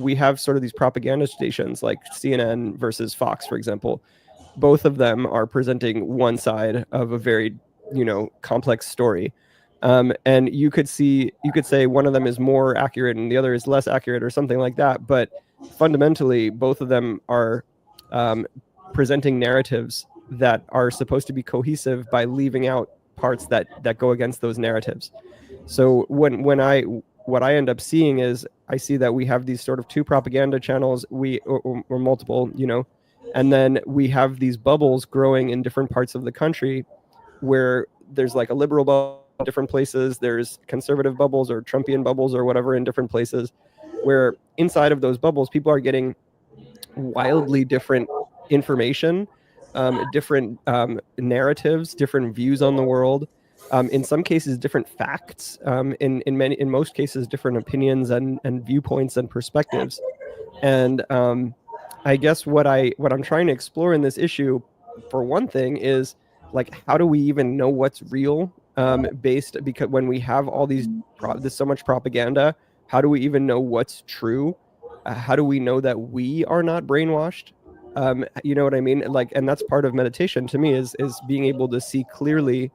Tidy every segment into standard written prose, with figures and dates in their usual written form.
we have sort of these propaganda stations like CNN versus Fox, for example. Both of them are presenting one side of a very, complex story. And you could say one of them is more accurate and the other is less accurate or something like that. But fundamentally, both of them are presenting narratives that are supposed to be cohesive by leaving out parts that go against those narratives. So what I end up seeing is I see that we have these sort of two propaganda channels, or multiple, and then we have these bubbles growing in different parts of the country where there's like a liberal bubble in different places, there's conservative bubbles or Trumpian bubbles or whatever in different places, where inside of those bubbles, people are getting wildly different information, different narratives, different views on the world. In some cases, different facts. In most cases, different opinions and viewpoints and perspectives. And I guess what I'm trying to explore in this issue, for one thing, is like, how do we even know what's real? Because when we have all there's so much propaganda, how do we even know what's true? How do we know that we are not brainwashed? You know what I mean? Like, and that's part of meditation to me, is being able to see clearly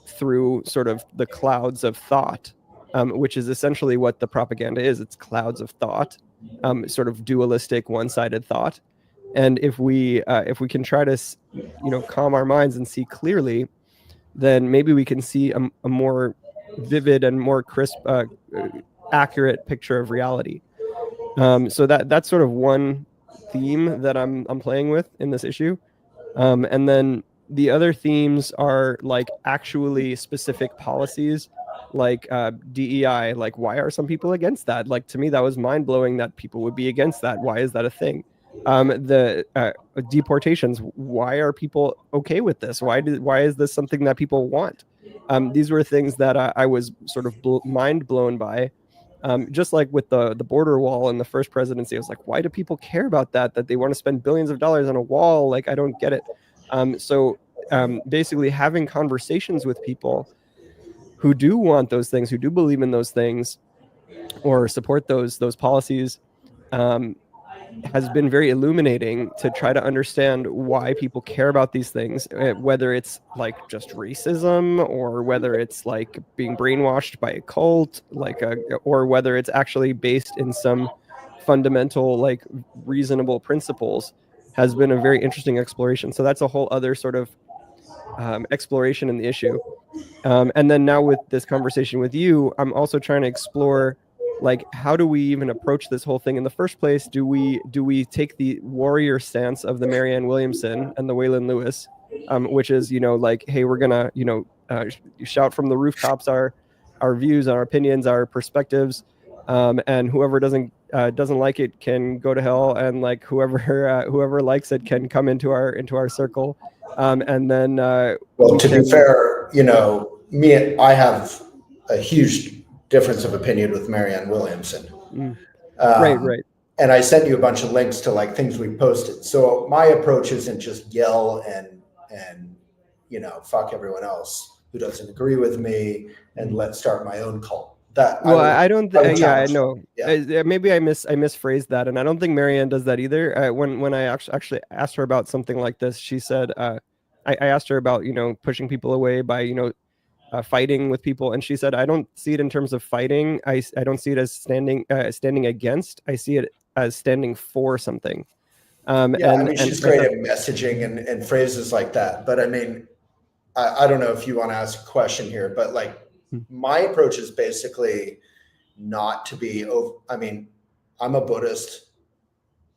through sort of the clouds of thought, which is essentially what the propaganda is. It's clouds of thought, sort of dualistic, one-sided thought. And if we can try to, calm our minds and see clearly, then maybe we can see a more vivid and more crisp, accurate picture of reality. So that's sort of one theme that I'm playing with in this issue. And then the other themes are like actually specific policies, like DEI. Like, why are some people against that? Like, to me, that was mind blowing that people would be against that. Why is that a thing? The deportations. Why are people okay with this? Why is this something that people want? These were things that I was sort of mind blown by. Just like with the border wall in the first presidency, I was like, why do people care about that they want to spend billions of dollars on a wall? Like, I don't get it. So basically having conversations with people who do want those things, who do believe in those things or support those policies, has been very illuminating to try to understand why people care about these things, whether it's like just racism or whether it's like being brainwashed by a cult, or whether it's actually based in some fundamental, like, reasonable principles, has been a very interesting exploration. So that's a whole other sort of exploration in the issue. And then now with this conversation with you, I'm also trying to explore, like, how do we even approach this whole thing in the first place? Do we take the warrior stance of the Marianne Williamson and the Waylon Lewis, which is, like, hey, we're gonna, shout from the rooftops our views, our opinions, our perspectives, and whoever doesn't like it can go to hell, and like whoever likes it can come into our circle, and then well, to be fair, I have a huge difference of opinion with Marianne Williamson. Right. And I sent you a bunch of links to like things we posted. So my approach isn't just yell and fuck everyone else who doesn't agree with me and let's start my own cult. I don't think. Yeah, I know. Yeah. Maybe I misphrased that, and I don't think Marianne does that either. When I actually asked her about something like this, she said, I asked her about pushing people away by fighting with people, and she said, I don't see it in terms of fighting. I don't see it as standing against. I see it as standing for something. She's great at messaging and phrases like that. But I mean, I don't know if you want to ask a question here, but like, my approach is basically not to be I'm a Buddhist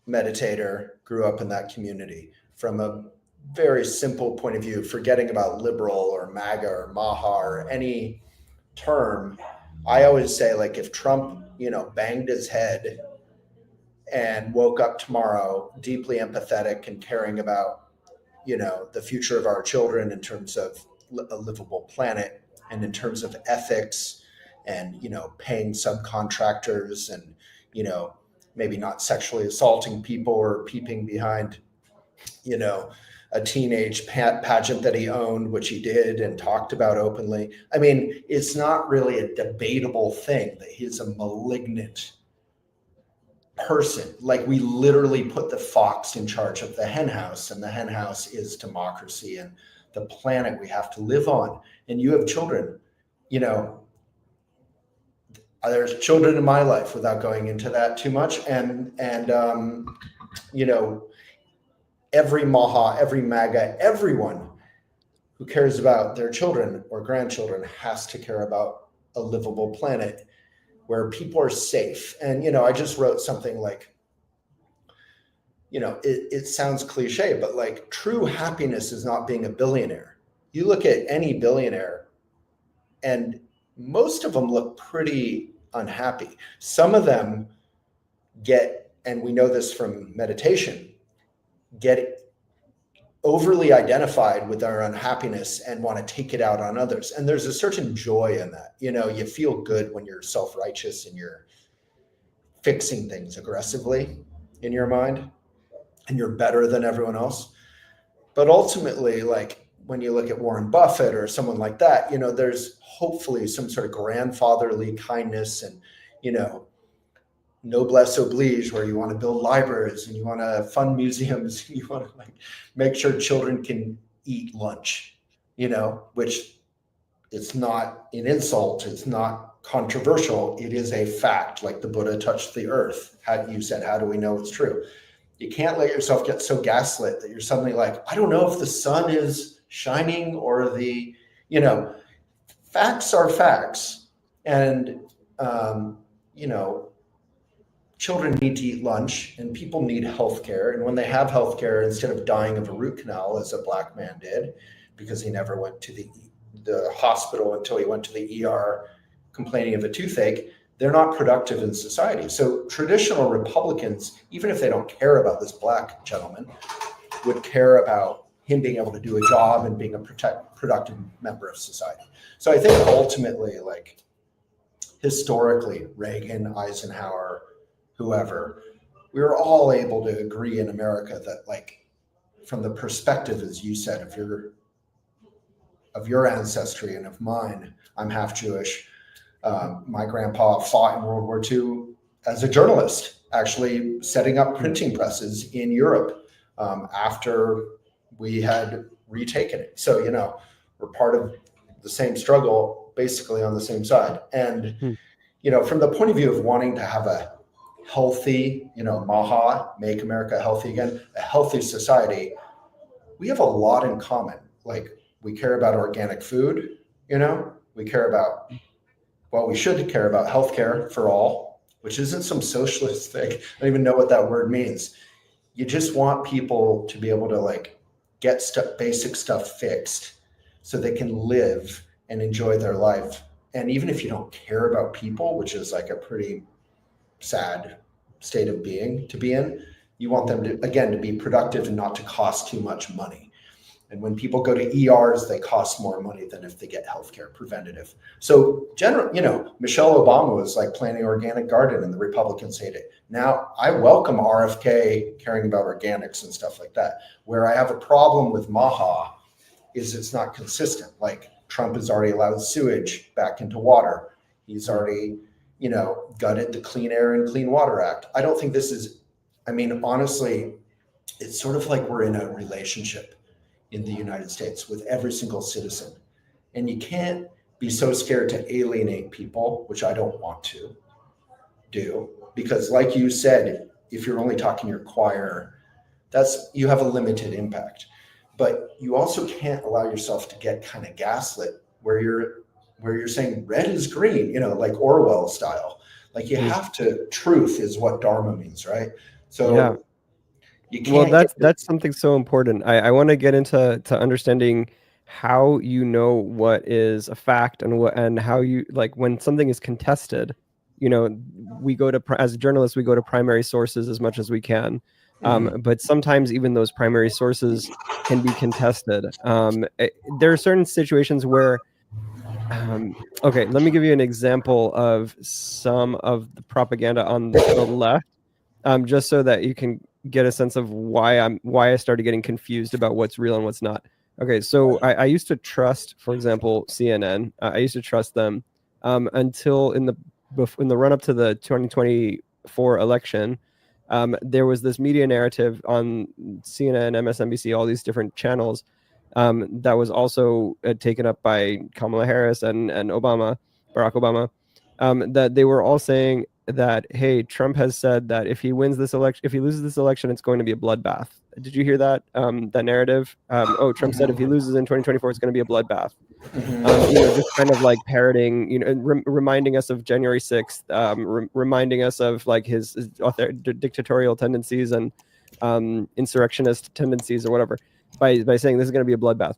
meditator, grew up in that community. From a very simple point of view, forgetting about liberal or MAGA or MAHA or any term, I always say, like, if Trump, banged his head and woke up tomorrow deeply empathetic and caring about, the future of our children in terms of a livable planet and in terms of ethics and, paying subcontractors and, maybe not sexually assaulting people or peeping behind, a teenage pageant that he owned, which he did and talked about openly. I mean, it's not really a debatable thing that he's a malignant person. Like we literally put the fox in charge of the hen house, and the hen house is democracy and the planet we have to live on. And you have children, you know, there's children in my life without going into that too much. And you know, every Maha, every MAGA, everyone who cares about their children or grandchildren has to care about a livable planet where people are safe. And, you know, I just wrote something like, you know, it sounds cliche, but like true happiness is not being a billionaire. You look at any billionaire and most of them look pretty unhappy. Some of them get, and we know this from meditation, get overly identified with our unhappiness and want to take it out on others. And there's a certain joy in that. You know, you feel good when you're self-righteous and you're fixing things aggressively in your mind and you're better than everyone else. But ultimately, like when you look at Warren Buffett or someone like that, you know, there's hopefully some sort of grandfatherly kindness and, you know, noblesse oblige, where you want to build libraries and you want to fund museums and you want to like make sure children can eat lunch, you know, which it's not an insult, it's not controversial, it is a fact. Like the Buddha touched the earth. You said, how do we know it's true? You can't let yourself get so gaslit that you're suddenly like, I don't know if the sun is shining or the, you know, facts are facts. And you know, children need to eat lunch and people need healthcare. And when they have healthcare, instead of dying of a root canal, as a Black man did, because he never went to the hospital until he went to the ER complaining of a toothache, they're not productive in society. So traditional Republicans, even if they don't care about this Black gentleman, would care about him being able to do a job and being a productive member of society. So I think ultimately, like historically, Reagan, Eisenhower, whoever, we were all able to agree in America that, like, from the perspective, as you said, of your ancestry and of mine, I'm half Jewish. My grandpa fought in World War II as a journalist, actually setting up printing presses in Europe after we had retaken it. So, you know, we're part of the same struggle, basically on the same side. And, you know, from the point of view of wanting to have a healthy, you know, Maha, make America healthy again, a healthy society, we have a lot in common. Like, we care about organic food, you know, we care about, well, we should care about healthcare for all, which isn't some socialist thing. I don't even know what that word means. You just want people to be able to like get basic stuff fixed so they can live and enjoy their life. And even if you don't care about people, which is like a pretty sad state of being to be in, you want them to, again, to be productive and not to cost too much money. And when people go to ERs, they cost more money than if they get healthcare preventative. So you know, Michelle Obama was like planting organic garden and the Republicans hate it. Now I welcome RFK caring about organics and stuff like that. Where I have a problem with Maha is it's not consistent. Like Trump has already allowed sewage back into water. He's already, you know, gutted the Clean Air and Clean Water Act. I don't think this is, I mean, honestly, it's sort of like we're in a relationship in the United States with every single citizen. And you can't be so scared to alienate people, which I don't want to do, because like you said, if you're only talking your choir, you have a limited impact. But you also can't allow yourself to get kind of gaslit where you're saying red is green, you know, like Orwell style. Like you have to, truth is what Dharma means, right? So yeah. Well, that's something so important. I want to get into understanding how you know what is a fact and how you, like, when something is contested, you know, we go to, as journalists, we go to primary sources as much as we can. But sometimes even those primary sources can be contested. There are certain situations where, okay, let me give you an example of some of the propaganda on the left, just so that you can get a sense of why I started getting confused about what's real and what's not. Okay, so I used to trust, for example, CNN. I used to trust them until in the run up to the 2024 election, there was this media narrative on CNN, MSNBC, all these different channels that was also taken up by Kamala Harris and Barack Obama, that they were all saying that, hey, Trump has said that if he wins this election, if he loses this election, it's going to be a bloodbath. Did you hear that? That narrative? Trump said if he loses in 2024, it's going to be a bloodbath. Just kind of like parroting, reminding us of January 6th, reminding us of like his dictatorial tendencies and insurrectionist tendencies or whatever, by saying this is going to be a bloodbath.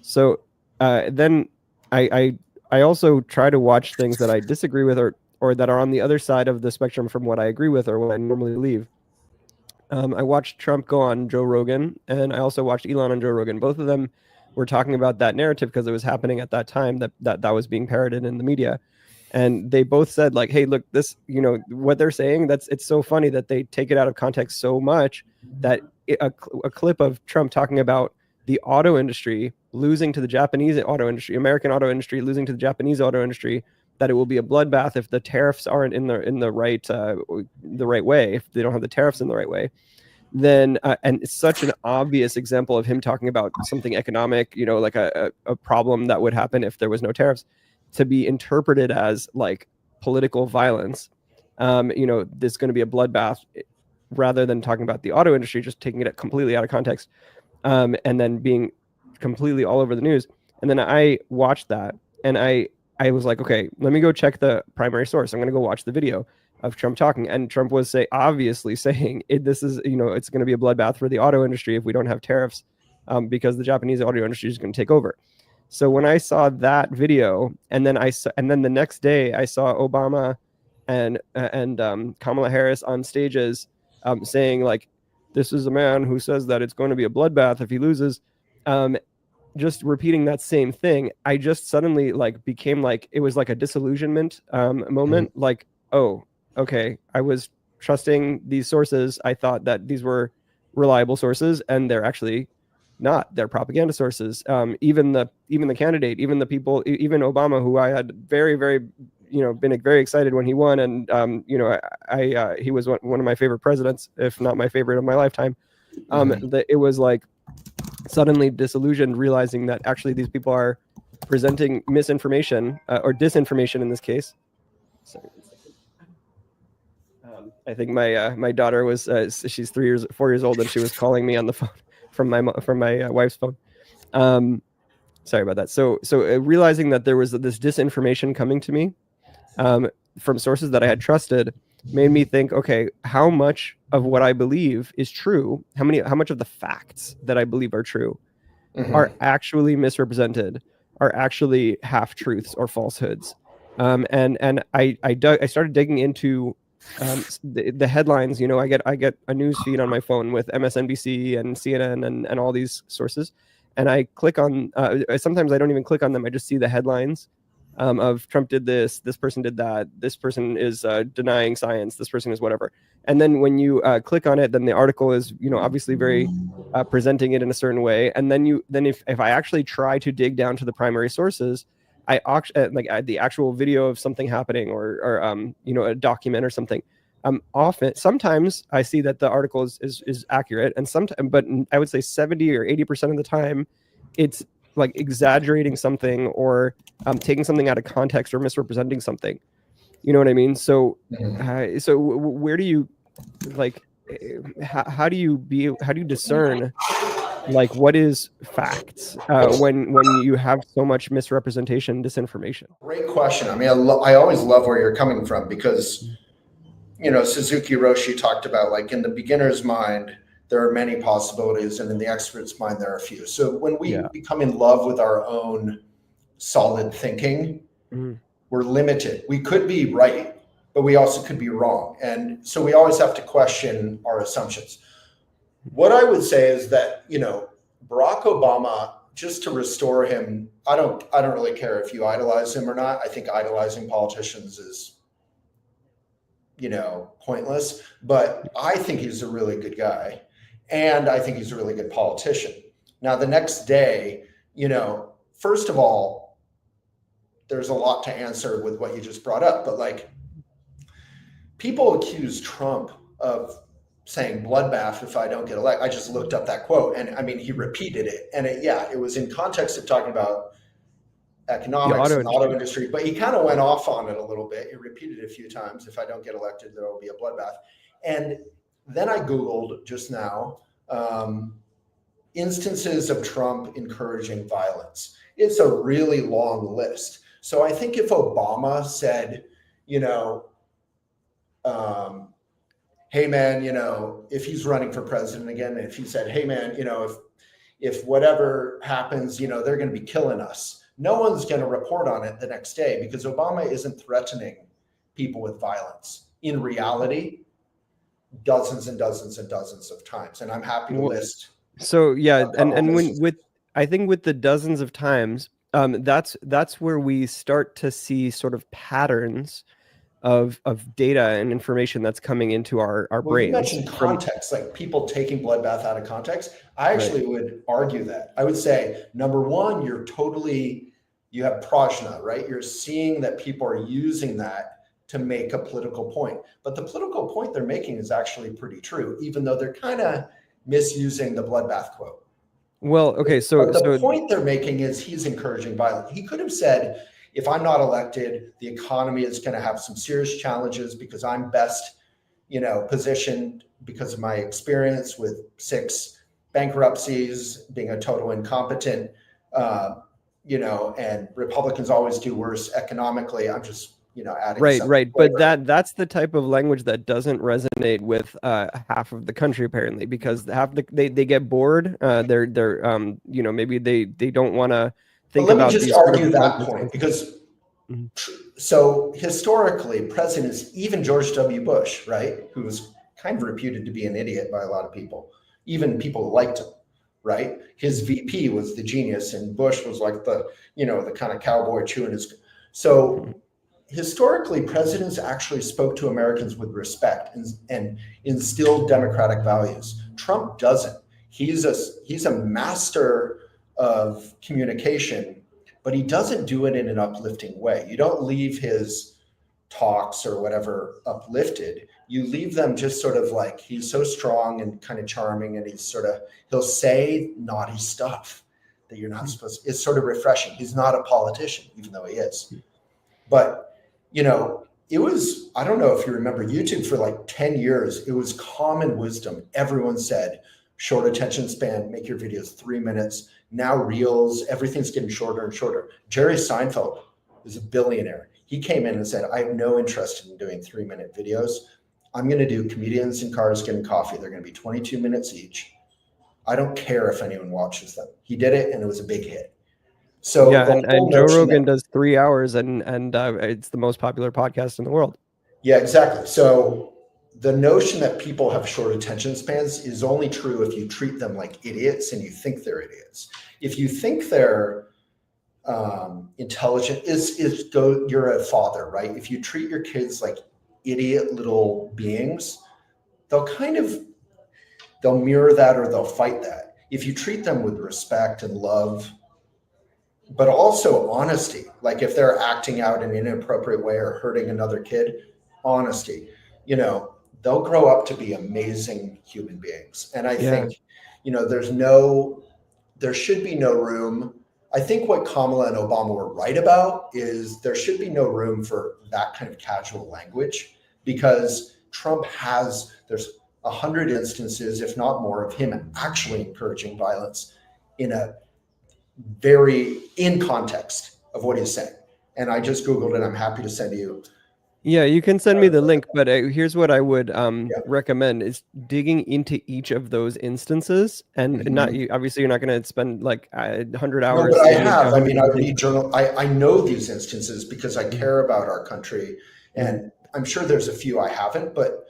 So then I also try to watch things that I disagree with or that are on the other side of the spectrum from what I agree with or what I normally believe. I watched Trump go on Joe Rogan, and I also watched Elon on Joe Rogan. Both of them were talking about that narrative because it was happening at that time that was being parroted in the media. And they both said like, hey, look, this, what they're saying, it's so funny that they take it out of context so much that a clip of Trump talking about the auto industry losing to the Japanese auto industry, American auto industry losing to the Japanese auto industry, that it will be a bloodbath if the tariffs aren't in the right way, if they don't have the tariffs in the right way. Then and it's such an obvious example of him talking about something economic, like a problem that would happen if there was no tariffs, to be interpreted as like political violence. There's going to be a bloodbath, rather than talking about the auto industry, just taking it completely out of context, and then being completely all over the news. And then I watched that, and I was like, okay, let me go check the primary source. I'm going to go watch the video of Trump talking. And Trump was obviously saying this is, it's going to be a bloodbath for the auto industry if we don't have tariffs, because the Japanese auto industry is going to take over. So when I saw that video, and then the next day I saw Obama and Kamala Harris on stages saying like, this is a man who says that it's going to be a bloodbath if he loses. Just repeating that same thing, I just suddenly became like, it was like a disillusionment moment. Mm-hmm. Like, oh, okay, I was trusting these sources. I thought that these were reliable sources, and they're actually not. They're propaganda sources. Even the candidate, even the people, even Obama, who I had very, very, been very excited when he won, and he was one of my favorite presidents, if not my favorite of my lifetime. It was like suddenly disillusioned, realizing that actually these people are presenting misinformation or disinformation in this case. Sorry. I think my daughter was she's 4 years old, and she was calling me on the phone from my wife's phone. Sorry about that. So realizing that there was this disinformation coming to me from sources that I had trusted made me think, okay, how much of what I believe is true? How much of the facts that I believe are true are actually misrepresented, are actually half truths or falsehoods? And I started digging into the headlines. I get a news feed on my phone with MSNBC and CNN and all these sources, and I click on. Sometimes I don't even click on them. I just see the headlines. Of Trump did this person did that, this person is denying science, this person is whatever. And then when you click on it, then the article is, obviously very presenting it in a certain way. And then if I actually try to dig down to the primary sources, the actual video of something happening or a document or something, sometimes I see that the article is accurate, and but I would say 70 or 80% of the time it's like exaggerating something or taking something out of context or misrepresenting something. You know what I mean? So, so where do you how do you discern what is facts when you have so much misrepresentation, disinformation? Great question. I mean, I always love where you're coming from, because, Suzuki Roshi talked about in the beginner's mind, there are many possibilities, and in the expert's mind, there are few. So when we become in love with our own solid thinking, we're limited. We could be right, but we also could be wrong. And so we always have to question our assumptions. What I would say is that, Barack Obama, just to restore him, I don't really care if you idolize him or not. I think idolizing politicians is, pointless, but I think he's a really good guy. And I think he's a really good politician. Now, the next day, first of all, there's a lot to answer with what you just brought up, but people accuse Trump of saying bloodbath if I don't get elected. I just looked up that quote, and I mean, he repeated it, and it was in context of talking about economics and auto industry, but he kind of went off on it a little bit. He repeated it a few times. If I don't get elected, there will be a bloodbath. And then I Googled just now instances of Trump encouraging violence. It's a really long list. So I think if Obama said, hey man, if he's running for president again, if he said, hey man, if whatever happens, they're going to be killing us, no one's going to report on it the next day, because Obama isn't threatening people with violence. In reality, dozens and dozens and dozens of times. And I'm happy to list. So yeah, and I think with the dozens of times, that's where we start to see sort of patterns of data and information that's coming into our brains. You mentioned context, like people taking bloodbath out of context. I actually would argue that. I would say, number one, you have prajna, right? You're seeing that people are using that to make a political point. But the political point they're making is actually pretty true, even though they're kind of misusing the bloodbath quote. Well, okay, so the point they're making is he's encouraging violence. He could have said, if I'm not elected, the economy is going to have some serious challenges because I'm best, positioned because of my experience with 6 bankruptcies, being a total incompetent, and Republicans always do worse economically. I'm just, adding. Right. But that's the type of language that doesn't resonate with half of the country, apparently, because they get bored. They're maybe they don't want to think about. Let me just argue that point, because so historically, presidents, even George W. Bush, right, who was kind of reputed to be an idiot by a lot of people, even people who liked him, right? His VP was the genius, and Bush was like the kind of cowboy chewing his. So historically, presidents actually spoke to Americans with respect and instilled democratic values. Trump doesn't. He's a master of communication, but he doesn't do it in an uplifting way. You don't leave his talks or whatever uplifted. You leave them just sort of like, he's so strong and kind of charming, and he'll say naughty stuff that you're not supposed to. It's sort of refreshing. He's not a politician, even though he is. But, it was, I don't know if you remember YouTube for like 10 years, it was common wisdom. Everyone said, short attention span, make your videos 3 minutes. Now reels, everything's getting shorter and shorter. Jerry Seinfeld is a billionaire. He came in and said, I have no interest in doing 3-minute videos. I'm going to do comedians in cars getting coffee. They're going to be 22 minutes each. I don't care if anyone watches them. He did it, and it was a big hit. So yeah, and Joe Rogan does 3 hours, and it's the most popular podcast in the world. Yeah, exactly. So the notion that people have short attention spans is only true if you treat them like idiots and you think they're idiots. If you think they're intelligent, you're a father, right? If you treat your kids like idiot little beings, they'll mirror that, or they'll fight that. If you treat them with respect and love, but also honesty, like if they're acting out in an inappropriate way or hurting another kid, honesty, they'll grow up to be amazing human beings. And I think, there should be no room. I think what Kamala and Obama were right about is there should be no room for that kind of casual language, because there's 100 instances, if not more, of him actually encouraging violence in context of what he's saying. And I just Googled it. I'm happy to send you. Yeah, you can send me the link, but here's what I would recommend is digging into each of those instances, and obviously you're not going to spend like 100 hours. No, but I have. I mean, I read journal. I know these instances because I care about our country, and I'm sure there's a few I haven't, but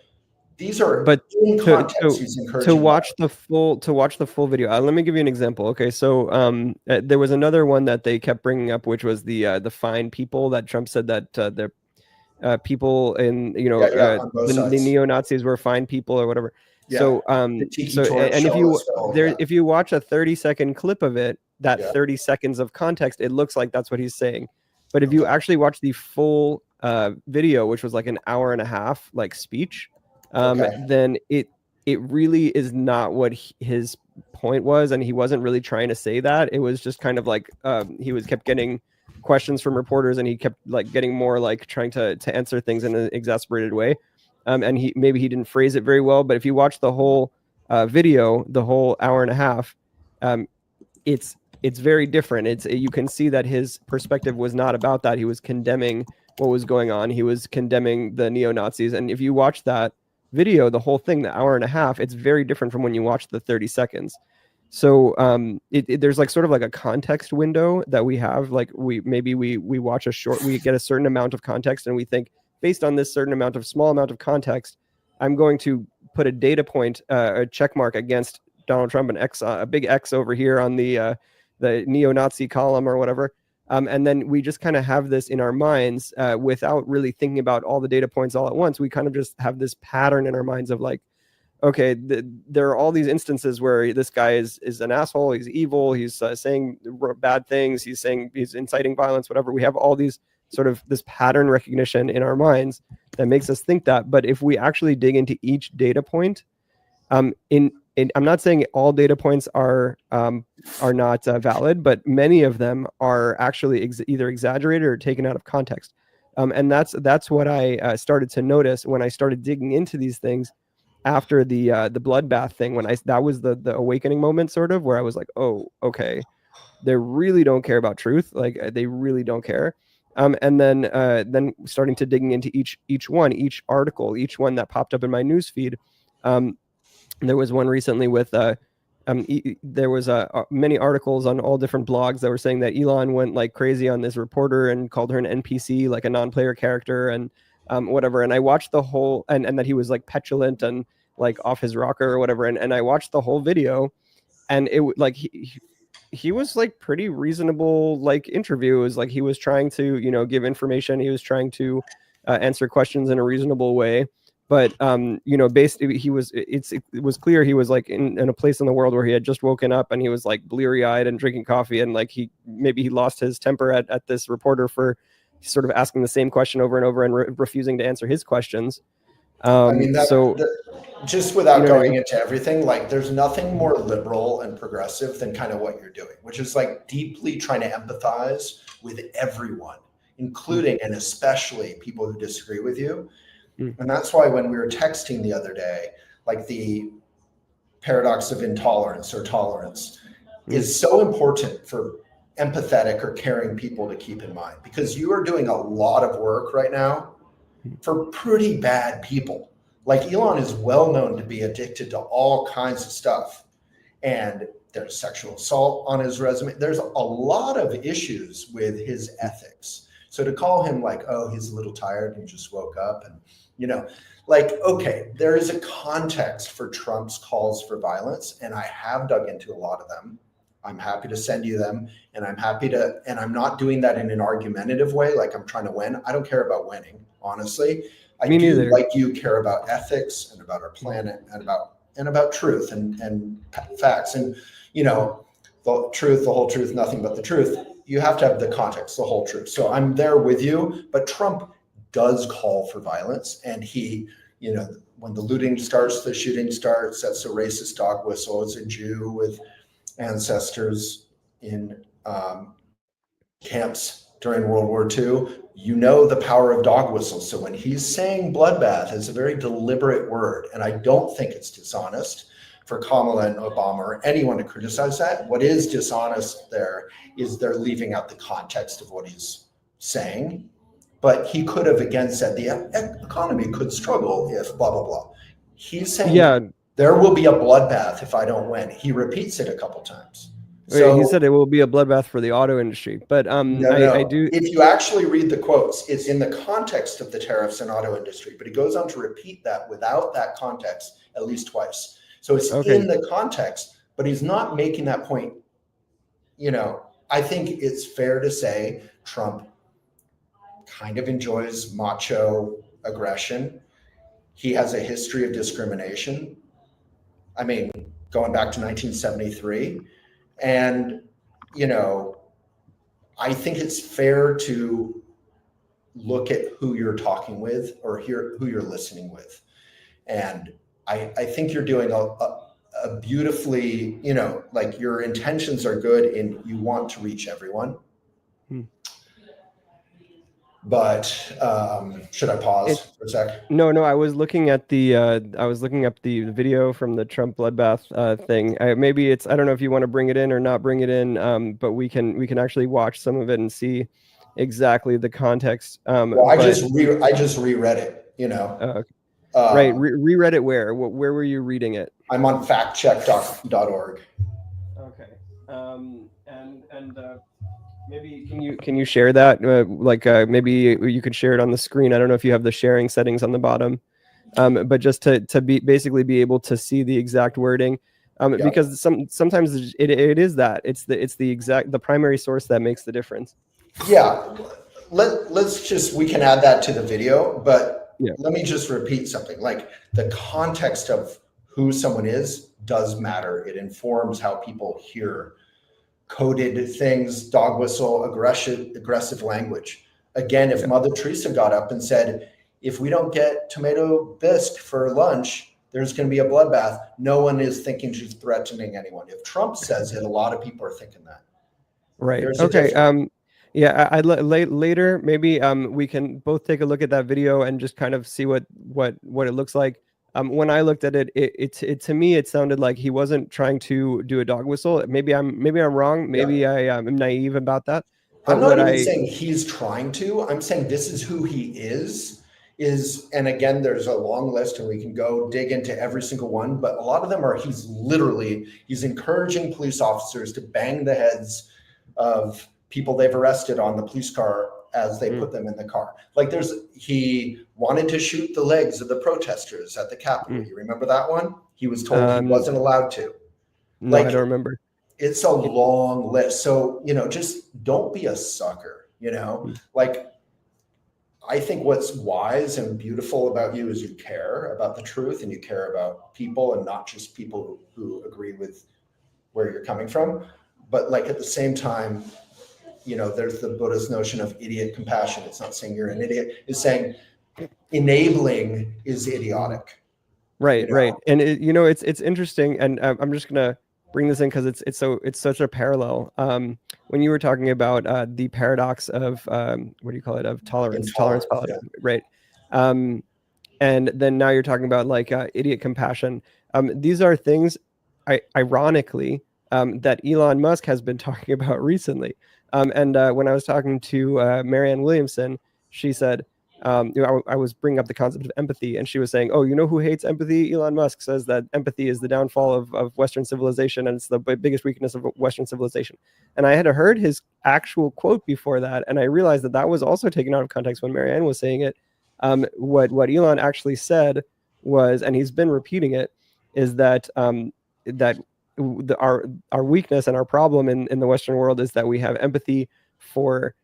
these are in context. He's encouraging to watch the full video. Let me give you an example. Okay, so there was another one that they kept bringing up, which was the fine people that Trump said that the people in the neo-Nazis were fine people or whatever. Yeah. So if you watch a 30-second clip of it, that 30 seconds of context, it looks like that's what he's saying. But if you actually watch the full video, which was like an hour and a half like speech, then it really is not what his point was, and he wasn't really trying to say that. It was just kind of like he was kept getting questions from reporters, and he kept like getting more like trying to answer things in an exasperated way. And he didn't phrase it very well. But if you watch the whole video, the whole hour and a half, it's very different. You can see that his perspective was not about that. He was condemning what was going on. He was condemning the neo-Nazis. And if you watch that video, the whole thing, the hour and a half, it's very different from when you watch the 30 seconds. So there's like sort of like a context window that we have. Like we watch we get a certain amount of context, and we think based on this small amount of context, I'm going to put a data point, a check mark against Donald Trump, an X, a big X over here on the neo-Nazi column or whatever. And then we just kind of have this in our minds without really thinking about all the data points all at once. We kind of just have this pattern in our minds of like, okay, there are all these instances where this guy is an asshole, he's evil, he's saying bad things, he's inciting violence, whatever. We have all these sort of this pattern recognition in our minds that makes us think that. But if we actually dig into each data point, I'm not saying all data points are not valid, but many of them are actually either exaggerated or taken out of context. And that's what I started to notice when I started digging into these things after the bloodbath thing. That was the awakening moment, sort of, where I was like, oh, okay, they really don't care about truth. Like they really don't care. And then starting to digging into each article, each one that popped up in my news feed. There was one recently with there was many articles on all different blogs that were saying that Elon went like crazy on this reporter and called her an NPC, like a non-player character, and whatever. And I watched the whole, and that he was like petulant and like off his rocker or whatever. And I watched the whole video, and it like he was like pretty reasonable, like interview. It was like he was trying to, give information. He was trying to answer questions in a reasonable way. But basically it was clear he was like in a place in the world where he had just woken up, and he was like bleary-eyed and drinking coffee, and like he lost his temper at this reporter for sort of asking the same question over and over and refusing to answer his questions. Just without going into everything, like there's nothing more liberal and progressive than kind of what you're doing, which is like deeply trying to empathize with everyone, including and especially people who disagree with you. And that's why when we were texting the other day, like the paradox of intolerance or tolerance is so important for empathetic or caring people to keep in mind, because you are doing a lot of work right now for pretty bad people. Like Elon is well known to be addicted to all kinds of stuff, and there's sexual assault on his resume. There's a lot of issues with his ethics. So to call him like, oh, he's a little tired and just woke up, and like, okay, there is a context for Trump's calls for violence, and I have dug into a lot of them. I'm happy to send you them, and I'm not doing that in an argumentative way, like I'm trying to win. I don't care about winning, honestly. Me neither. Like you care about ethics and about our planet and about truth and facts, and the truth, the whole truth, nothing but the truth. You have to have the context, the whole truth. So I'm there with you, but Trump does call for violence, and he, when the looting starts, the shooting starts, that's a racist dog whistle. It's a Jew with ancestors in camps during World War II. The power of dog whistles. So when he's saying bloodbath, it's a very deliberate word, and I don't think it's dishonest for Kamala and Obama or anyone to criticize that. What is dishonest there is they're leaving out the context of what he's saying. But he could have again said the economy could struggle if blah, blah, blah. He's saying there will be a bloodbath if I don't win. He repeats it a couple times. So he said it will be a bloodbath for the auto industry. But I do. If you actually read the quotes, it's in the context of the tariffs and auto industry. But he goes on to repeat that without that context at least twice. So it's in the context, but he's not making that point. I think it's fair to say Trump kind of enjoys macho aggression. He has a history of discrimination. I mean, going back to 1973. And, I think it's fair to look at who you're talking with or who you're listening with. And, I think you're doing a beautifully, you know, like your intentions are good and you want to reach everyone. But should I pause for a sec? No, I was looking at the video from the Trump bloodbath thing. Maybe it's, I don't know if you want to bring it in or not bring it in, but we can actually watch some of it and see exactly the context. Well, I just reread it, you know. Right, reread it where were you reading it? I'm on factcheck.org. Okay, and maybe can you share that? Maybe you could share it on the screen. I don't know if you have the sharing settings on the bottom, but just to be able to see the exact wording, because sometimes it is that it's the primary source that makes the difference. Yeah, we can add that to the video, but let me just repeat something. Like the context of who someone is does matter. It informs how people hear coded things, dog whistle, aggressive language. Again, if Mother Teresa got up and said, if we don't get tomato bisque for lunch, there's going to be a bloodbath, no one is thinking she's threatening anyone. If Trump says it, a lot of people are thinking that. Right. Okay. Yeah, I'd later maybe we can both take a look at that video and just kind of see what it looks like. When I looked at it, it to me it sounded like he wasn't trying to do a dog whistle. Maybe I'm wrong. Maybe I am naive about that. But I'm not even saying he's trying to. I'm saying this is who he is. And again, there's a long list and we can go dig into every single one, but a lot of them are he's encouraging police officers to bang the heads of people they've arrested on the police car as they put them in the car. Like he wanted to shoot the legs of the protesters at the Capitol. You remember that one? He was told he wasn't allowed to. No, I don't remember. It's a long list. So, you know, just don't be a sucker, you know, like I think what's wise and beautiful about you is you care about the truth and you care about people and not just people who agree with where you're coming from. But like at the same time, you know, there's the Buddha's notion of idiot compassion. It's not saying you're an idiot. It's saying enabling is idiotic. Right, you know? right. And it's interesting. And I'm just gonna bring this in because it's such a parallel. When you were talking about the paradox of what do you call it, of tolerance paradox, right? And then now you're talking about like idiot compassion. These are things, ironically, that Elon Musk has been talking about recently. And when I was talking to Marianne Williamson, she said, I was bringing up the concept of empathy, and she was saying, oh, you know who hates empathy? Elon Musk says that empathy is the downfall of Western civilization, and it's the biggest weakness of Western civilization. And I had heard his actual quote before that, and I realized that was also taken out of context when Marianne was saying it. What Elon actually said was, and he's been repeating it, is that our weakness and our problem in the Western world is that we have empathy for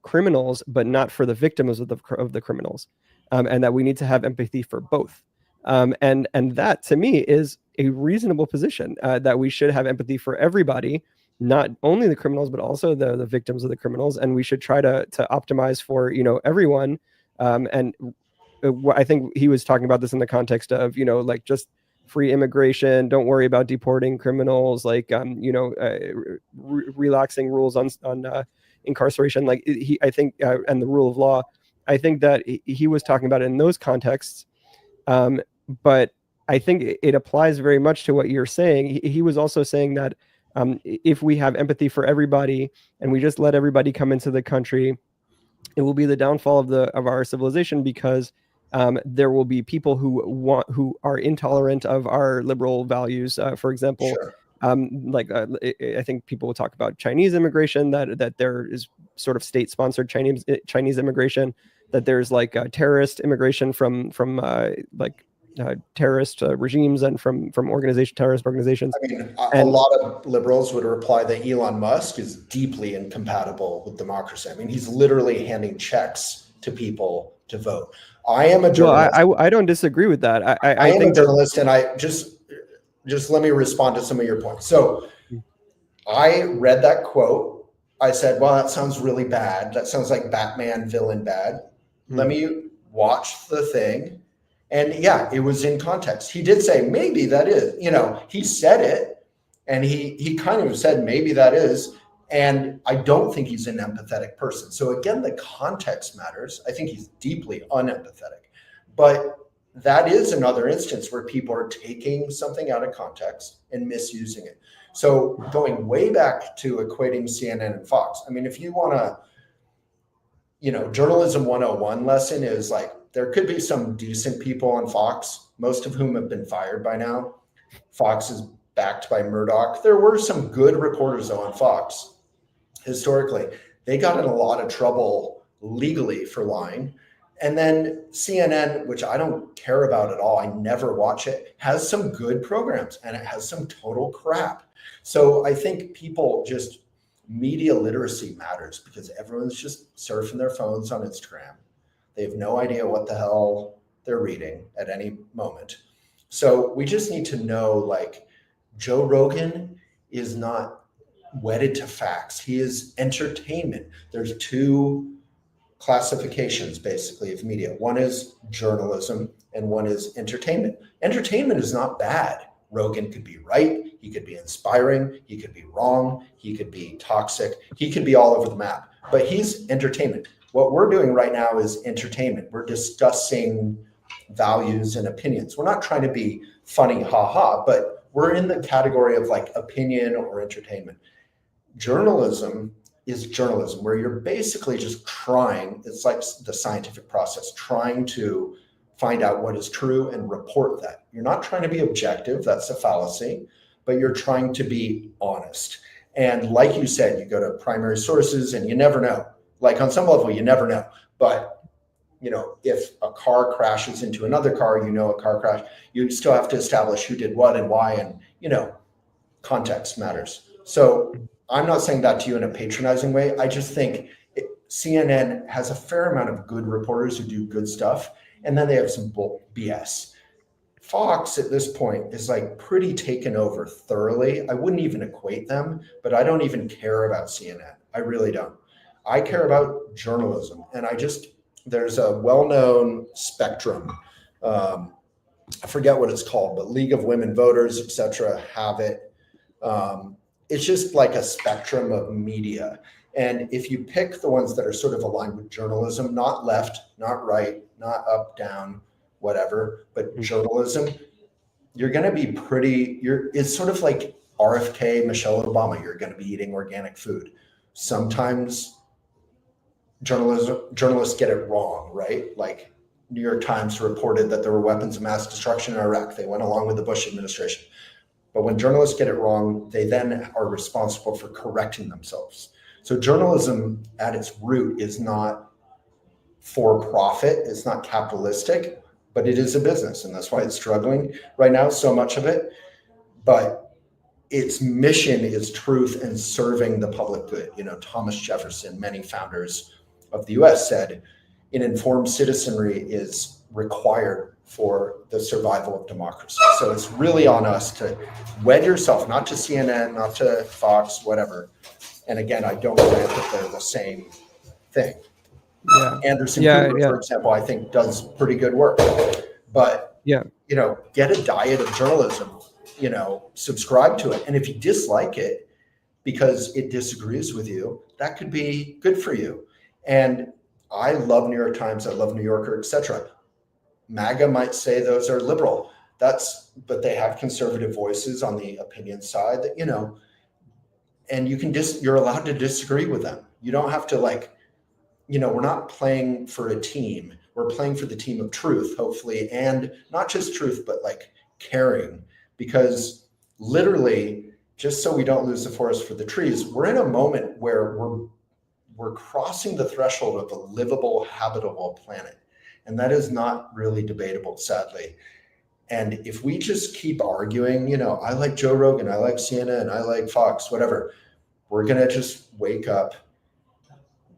criminals, but not for the victims of the criminals, and that we need to have empathy for both. And that to me is a reasonable position, that we should have empathy for everybody, not only the criminals, but also the victims of the criminals. And we should try to optimize for, everyone. And I think he was talking about this in the context of, like just free immigration, don't worry about deporting criminals, like, relaxing rules on incarceration, like I think, and the rule of law. I think that he was talking about it in those contexts, but I think it applies very much to what you're saying. He was also saying that if we have empathy for everybody and we just let everybody come into the country, it will be the downfall of our civilization, because there will be people who are intolerant of our liberal values. For example, sure. I think people will talk about Chinese immigration, that there is sort of state-sponsored Chinese immigration, that there's like terrorist immigration from terrorist regimes and from terrorist organizations. I mean, a lot of liberals would reply that Elon Musk is deeply incompatible with democracy. I mean, he's literally handing checks to people to vote. I am a journalist. Well, I don't disagree with that. I am a journalist, and I just let me respond to some of your points. So I read that quote. I said, well, that sounds really bad. That sounds like Batman villain bad. Let me watch the thing And yeah, it was in context. He did say, maybe that is, he said it, and he kind of said, maybe that is. And I don't think he's an empathetic person. So again, the context matters. I think he's deeply unempathetic. But that is another instance where people are taking something out of context and misusing it. So going way back to equating CNN and Fox, I mean, if you want to, journalism 101 lesson is like, there could be some decent people on Fox, most of whom have been fired by now. Fox is backed by Murdoch. There were some good reporters though on Fox historically. They got in a lot of trouble legally for lying. And then CNN, which I don't care about at all, I never watch it, has some good programs and it has some total crap. So I think media literacy matters because everyone's just surfing their phones on Instagram. They have no idea what the hell they're reading at any moment. So we just need to know, like, Joe Rogan is not wedded to facts. He is entertainment. There's two classifications basically of media. One is journalism and one is entertainment. Entertainment is not bad. Rogan could be right. He could be inspiring. He could be wrong. He could be toxic. He could be all over the map, but he's entertainment. What we're doing right now is entertainment. We're discussing values and opinions. We're not trying to be funny, haha, but we're in the category of like opinion or entertainment. Journalism is journalism, where you're basically just trying, it's like the scientific process, trying to find out what is true and report that. You're not trying to be objective, that's a fallacy, but you're trying to be honest. And like you said, you go to primary sources and you never know. Like on some level, you never know. But if a car crashes into another car, a car crash, you still have to establish who did what and why, and context matters. So I'm not saying that to you in a patronizing way. I just think CNN has a fair amount of good reporters who do good stuff, and then they have some BS. Fox at this point is like pretty taken over thoroughly. I wouldn't even equate them, but I don't even care about CNN. I really don't. I care about journalism, and there's a well-known spectrum. I forget what it's called, but League of Women Voters, etc., have it. It's just like a spectrum of media. And if you pick the ones that are sort of aligned with journalism, not left, not right, not up, down, whatever, but journalism, you're going to be it's sort of like RFK, Michelle Obama. You're going to be eating organic food. Sometimes journalists get it wrong, right? Like New York Times reported that there were weapons of mass destruction in Iraq. They went along with the Bush administration. But when journalists get it wrong, they then are responsible for correcting themselves. So journalism at its root is not for profit. It's not capitalistic, but it is a business. And that's why it's struggling right now, so much of it. But its mission is truth and serving the public good. Thomas Jefferson, many founders of the US said, an informed citizenry is required for the survival of democracy. So it's really on us to wed yourself, not to CNN, not to Fox, whatever. And again, I don't grant that they're the same thing. Yeah. Anderson Cooper, for example, I think does pretty good work. But get a diet of journalism, subscribe to it. And if you dislike it because it disagrees with you, that could be good for you. And I love New York Times, I love New Yorker, etc. MAGA might say those are liberal. But they have conservative voices on the opinion side that, and you're allowed to disagree with them. You don't have to we're not playing for a team. We're playing for the team of truth, hopefully, and not just truth, but caring, because literally, just so we don't lose the forest for the trees, we're in a moment where we're crossing the threshold of a livable, habitable planet. And that is not really debatable, sadly. And if we just keep arguing, I like Joe Rogan, I like CNN, I like Fox, whatever, we're going to just wake up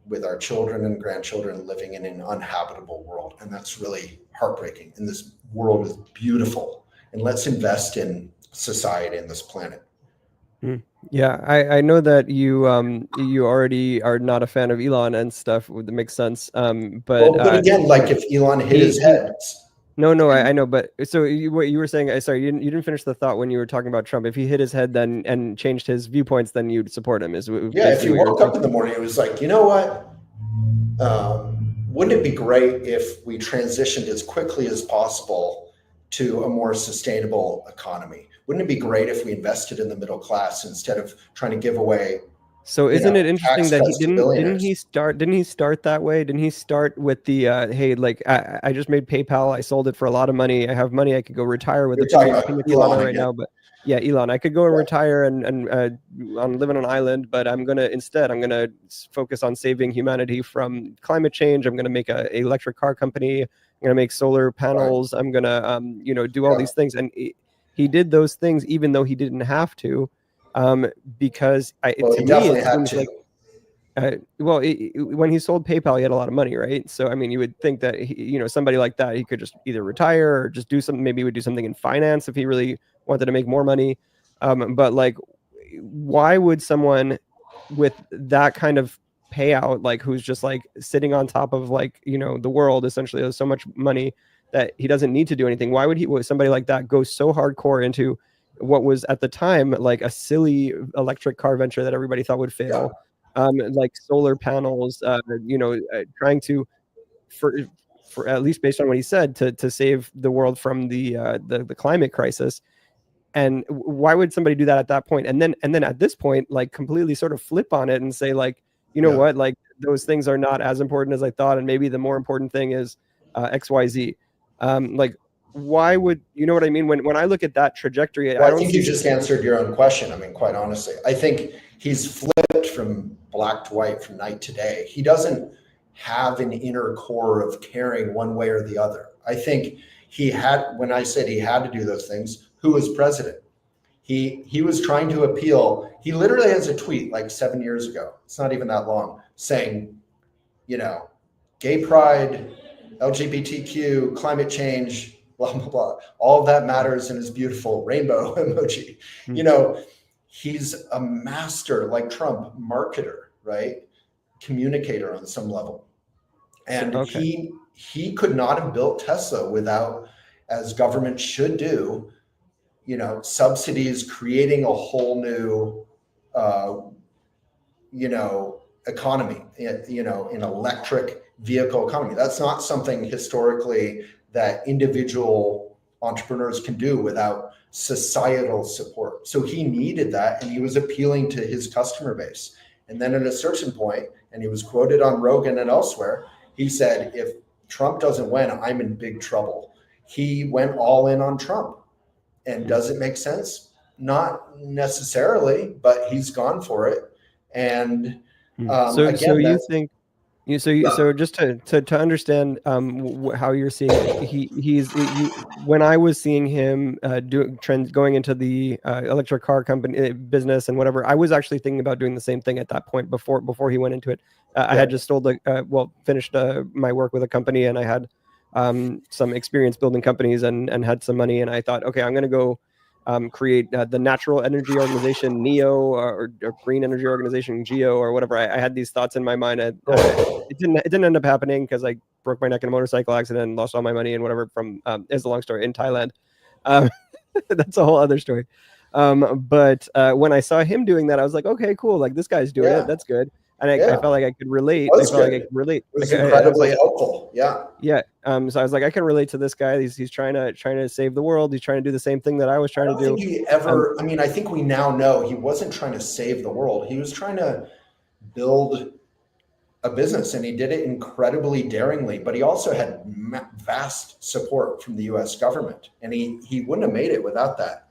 with our children and grandchildren living in an uninhabitable world. And that's really heartbreaking. And this world is beautiful. And let's invest in society and this planet. Yeah, I know that you already are not a fan of Elon and stuff. That makes sense. But again, if Elon hit his head, No, I know, but so what you were saying, sorry, you didn't finish the thought when you were talking about Trump. If he hit his head then and changed his viewpoints, then you'd support him. Is Yeah, if basically you what you're woke saying. up in the morning, it was like, you know what? Wouldn't it be great if we transitioned as quickly as possible to a more sustainable economy? Wouldn't it be great if we invested in the middle class instead of trying to give away, So isn't it interesting tax that he cuts to didn't billionaires? he start that way? Didn't he start with the hey, like I just made PayPal, I sold it for a lot of money, I have money, I could go retire with You're it. Maybe talking I'm about Elon Elon right again. now, but yeah, Elon, I could go and Yeah. retire and live on an island, but I'm gonna focus on saving humanity from climate change. I'm gonna make a electric car company. I'm gonna make solar panels. I'm gonna do all Yeah. these things, and he did those things even though he didn't have to, because Well, to he me it definitely had seems to. like well, when he sold PayPal, he had a lot of money, right? So, I mean, you would think that somebody like that, he could just either retire or just do something. Maybe he would do something in finance if he really wanted to make more money. But like, why would someone with that kind of payout, like who's just like sitting on top of like the world essentially, there's so much money that he doesn't need to do anything. Why would somebody like that go so hardcore into what was at the time like a silly electric car venture that everybody thought would Yeah. fail? Like solar panels, trying to, for at least based on what he said, to save the world from the climate crisis. And why would somebody do that at that point? And then at this point, like completely sort of flip on it and say like, you know Yeah. what, like those things are not as important as I thought, and maybe the more important thing is XYZ. Like, why would you know what I mean? When I look at that trajectory, I Well, I don't think you see. just answered your own question. I mean, quite honestly, I think he's flipped from black to white from night to day. He doesn't have an inner core of caring one way or the other. I think he had, when I said he had to do those things, who was president? He was trying to appeal. He literally has a tweet like 7 years ago. It's not even that long, saying, gay pride, LGBTQ, climate change, blah, blah, blah. All of that matters in his beautiful rainbow emoji. Hmm. You know, he's a master, like Trump, marketer, right? Communicator on some level. And Okay. he could not have built Tesla without, as government should do, subsidies, creating a whole new, economy, an electric vehicle economy. That's not something historically that individual entrepreneurs can do without societal support. So he needed that, and he was appealing to his customer base. And then at a certain point, and he was quoted on Rogan and elsewhere, he said, if Trump doesn't win, I'm in big trouble. He went all in on Trump. And does it make sense? Not necessarily, but he's gone for it. And So again, you that's think so just to understand how you're seeing it, when I was seeing him doing trends going into the electric car company business and whatever, I was actually thinking about doing the same thing at that point before he went into it. I had just finished my work with a company, and I had some experience building companies and had some money, and I thought, okay, I'm going to go create the Natural Energy Organization, NEO, or Green Energy Organization, GEO, or whatever. I had these thoughts in my mind. It didn't end up happening because I broke my neck in a motorcycle accident and lost all my money and whatever from is a long story in Thailand. That's a whole other story. But when I saw him doing that, I was like, okay, cool. Like this guy's doing it. That's good. And I felt like I could relate. It was incredibly helpful. Yeah. Yeah. So I was like, I can relate to this guy. He's trying to save the world. He's trying to do the same thing that I was trying to do. I don't think he ever, I think we now know he wasn't trying to save the world. He was trying to build a business, and he did it incredibly daringly, but he also had vast support from the US government, and he wouldn't have made it without that.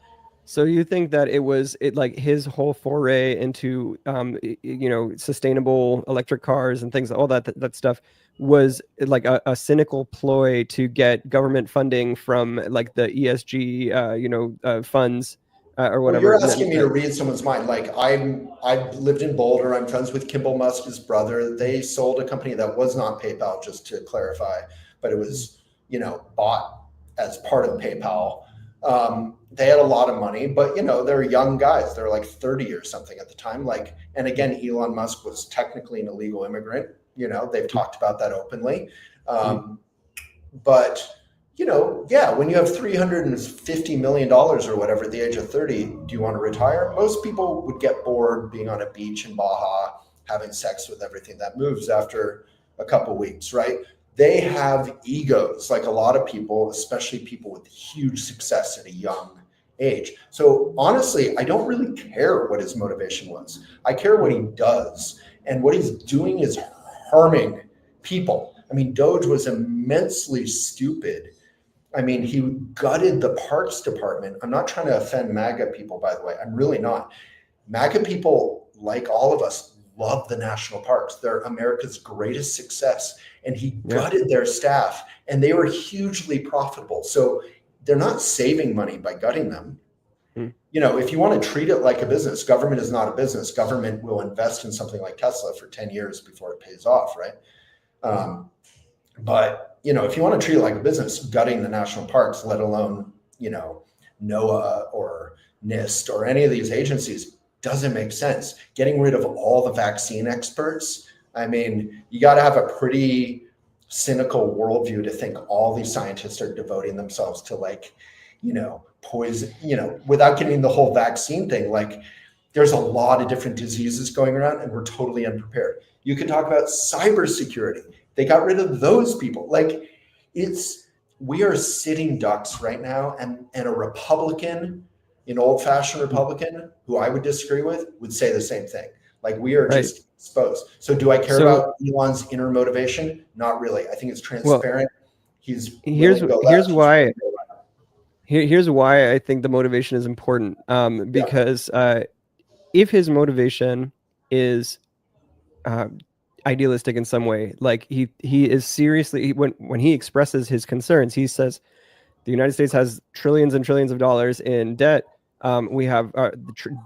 So you think that it like his whole foray into sustainable electric cars and things, all that stuff was like a cynical ploy to get government funding from like the ESG funds or whatever? Well, you're asking me to read someone's mind. Like I've lived in Boulder. I'm friends with Kimball Musk's brother. They sold a company that was not PayPal, just to clarify, but it was bought as part of PayPal. They had a lot of money, but they're young guys. They're like 30 or something at the time. And again, Elon Musk was technically an illegal immigrant. They've talked about that openly. But yeah, when you have $350 million or whatever at the age of 30, do you want to retire? Most people would get bored being on a beach in Baja, having sex with everything that moves after a couple weeks, right? They have egos, like a lot of people, especially people with huge success at a young age. So honestly, I don't really care what his motivation was. I care what he does. And what he's doing is harming people. I mean, Doge was immensely stupid. I mean, he gutted the parks department. I'm not trying to offend MAGA people, by the way. I'm really not. MAGA people, like all of us, love the national parks. They're America's greatest success. And he gutted their staff, and they were hugely profitable. So they're not saving money by gutting them. If you want to treat it like a business, government is not a business. Government will invest in something like Tesla for 10 years before it pays off, right? But if you want to treat it like a business, gutting the national parks, let alone, NOAA or NIST or any of these agencies, doesn't make sense. Getting rid of all the vaccine experts. I mean, you got to have a pretty cynical worldview to think all these scientists are devoting themselves to poison, without getting the whole vaccine thing. Like, there's a lot of different diseases going around and we're totally unprepared. You can talk about cybersecurity. They got rid of those people. Like, we are sitting ducks right now, and a Republican, an old-fashioned Republican who I would disagree with, would say the same thing. Like, we are just exposed. So do I care about Elon's inner motivation? Not really. I think it's transparent. Here's why I think the motivation is important. Because if his motivation is idealistic in some way, like he is seriously, when he expresses his concerns, he says the United States has trillions and trillions of dollars in debt. We have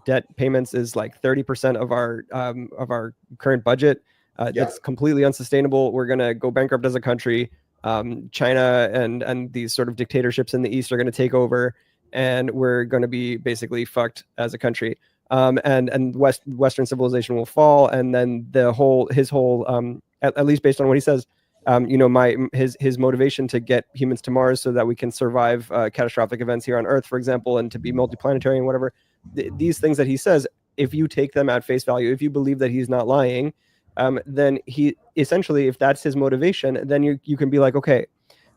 debt payments is like 30% of our current budget. That's completely unsustainable. We're going to go bankrupt as a country. China and these sort of dictatorships in the East are going to take over, and we're going to be basically fucked as a country. And Western civilization will fall, and then his whole at least based on what he says, his motivation to get humans to Mars so that we can survive catastrophic events here on Earth, for example, and to be multiplanetary and whatever. These things that he says, if you take them at face value, if you believe that he's not lying, then he essentially, if that's his motivation, then you can be like, okay,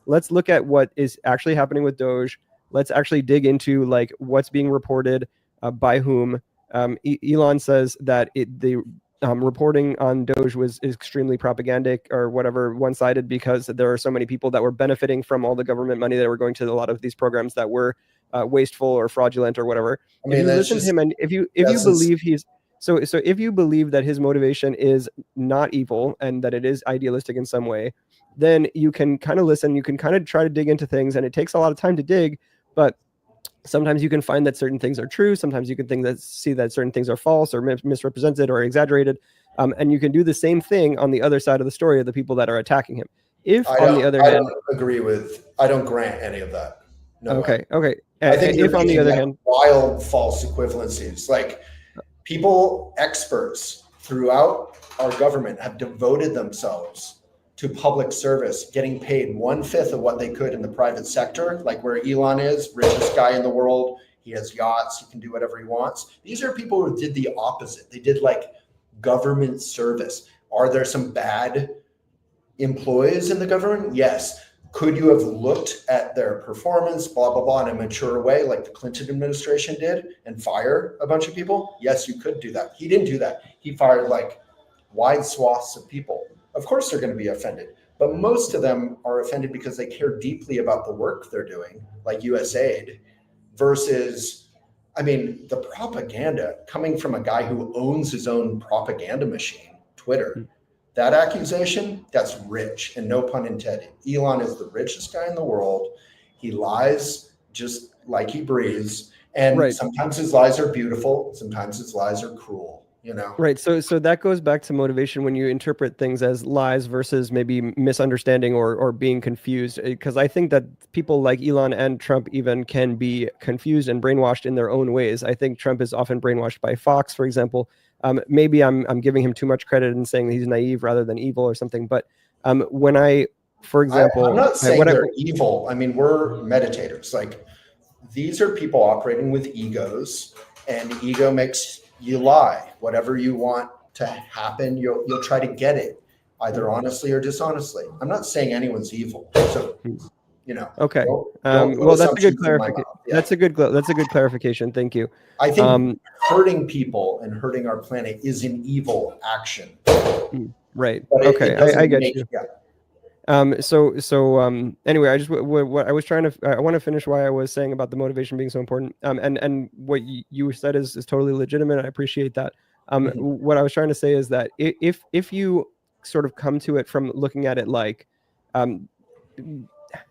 let's look at what is actually happening with Doge. Let's actually dig into like what's being reported by whom. Elon says that the reporting on Doge was extremely propagandic or whatever, one-sided, because there are so many people that were benefiting from all the government money that were going to a lot of these programs that were wasteful or fraudulent or whatever. I mean, if you listen to him, and if you believe he's so if you believe that his motivation is not evil and that it is idealistic in some way, then you can kind of listen. You can kind of try to dig into things, and it takes a lot of time to dig, but sometimes you can find that certain things are true. Sometimes you can see that certain things are false or misrepresented or exaggerated. And you can do the same thing on the other side of the story of the people that are attacking him. I don't grant any of that. No. Okay. I think if on the other hand, wild false equivalencies, like experts throughout our government have devoted themselves to public service, getting paid 1/5 of what they could in the private sector, like where Elon is, richest guy in the world. He has yachts. He can do whatever he wants. These are people who did the opposite. They did like government service. Are there some bad employees in the government? Yes. Could you have looked at their performance, blah, blah, blah, in a mature way, like the Clinton administration did, and fire a bunch of people? Yes, you could do that. He didn't do that. He fired like wide swaths of people. Of course they're going to be offended, but most of them are offended because they care deeply about the work they're doing, like USAID, versus, the propaganda coming from a guy who owns his own propaganda machine, Twitter. That accusation, that's rich, and no pun intended. Elon is the richest guy in the world. He lies just like he breathes, and sometimes his lies are beautiful, sometimes his lies are cruel. Right. So that goes back to motivation when you interpret things as lies versus maybe misunderstanding or being confused. Because I think that people like Elon and Trump even can be confused and brainwashed in their own ways. I think Trump is often brainwashed by Fox, for example. Maybe I'm giving him too much credit and saying that he's naive rather than evil or something. But when I for example, I'm not saying they're evil. I mean, we're meditators. Like, these are people operating with egos, and ego makes you lie. Whatever you want to happen, you'll try to get it, either honestly or dishonestly. I'm not saying anyone's evil. So, okay. Don't well, that's a good clarification. Yeah. That's a good clarification. Thank you. I think hurting people and hurting our planet is an evil action. Right. But okay. I get you. Yeah. Anyway, I just what I was trying to I want to finish why I was saying about the motivation being so important. And what you said is totally legitimate. I appreciate that. What I was trying to say is that if you sort of come to it from looking at it like,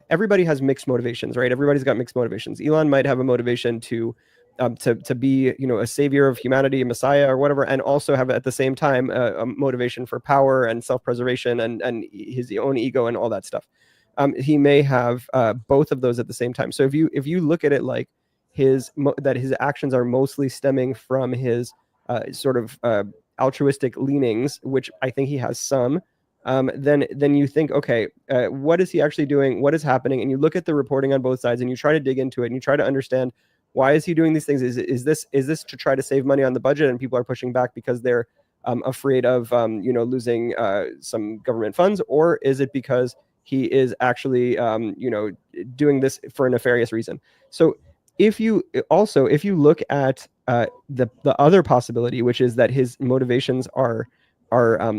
everybody has mixed motivations, right? Everybody's got mixed motivations. Elon might have a motivation to be, a savior of humanity, a messiah or whatever, and also have at the same time a motivation for power and self-preservation and his own ego and all that stuff. He may have both of those at the same time. So if you look at it like that his actions are mostly stemming from his sort of altruistic leanings, which I think he has some, then you think, okay, what is he actually doing? What is happening? And you look at the reporting on both sides and you try to dig into it and you try to understand, why is he doing these things? Is this to try to save money on the budget and people are pushing back because they're afraid of losing some government funds, or is it because he is actually doing this for a nefarious reason? So if you look at the other possibility, which is that his motivations are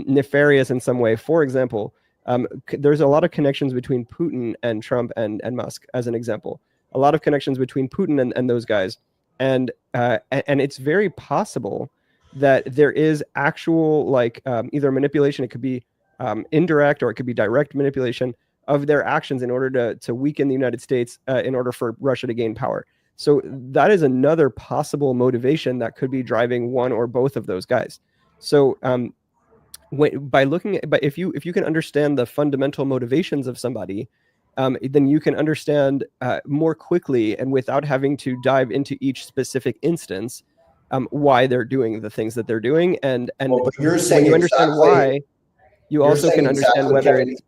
nefarious in some way. For example, there's a lot of connections between Putin and Trump and Musk, as an example. A lot of connections between Putin and those guys, and it's very possible that there is actual either manipulation. It could be indirect or it could be direct manipulation of their actions in order to weaken the United States in order for Russia to gain power. So that is another possible motivation that could be driving one or both of those guys. So if you can understand the fundamental motivations of somebody, then you can understand more quickly and without having to dive into each specific instance why they're doing the things that they're doing. And you're saying when you understand why, you also can understand whether it's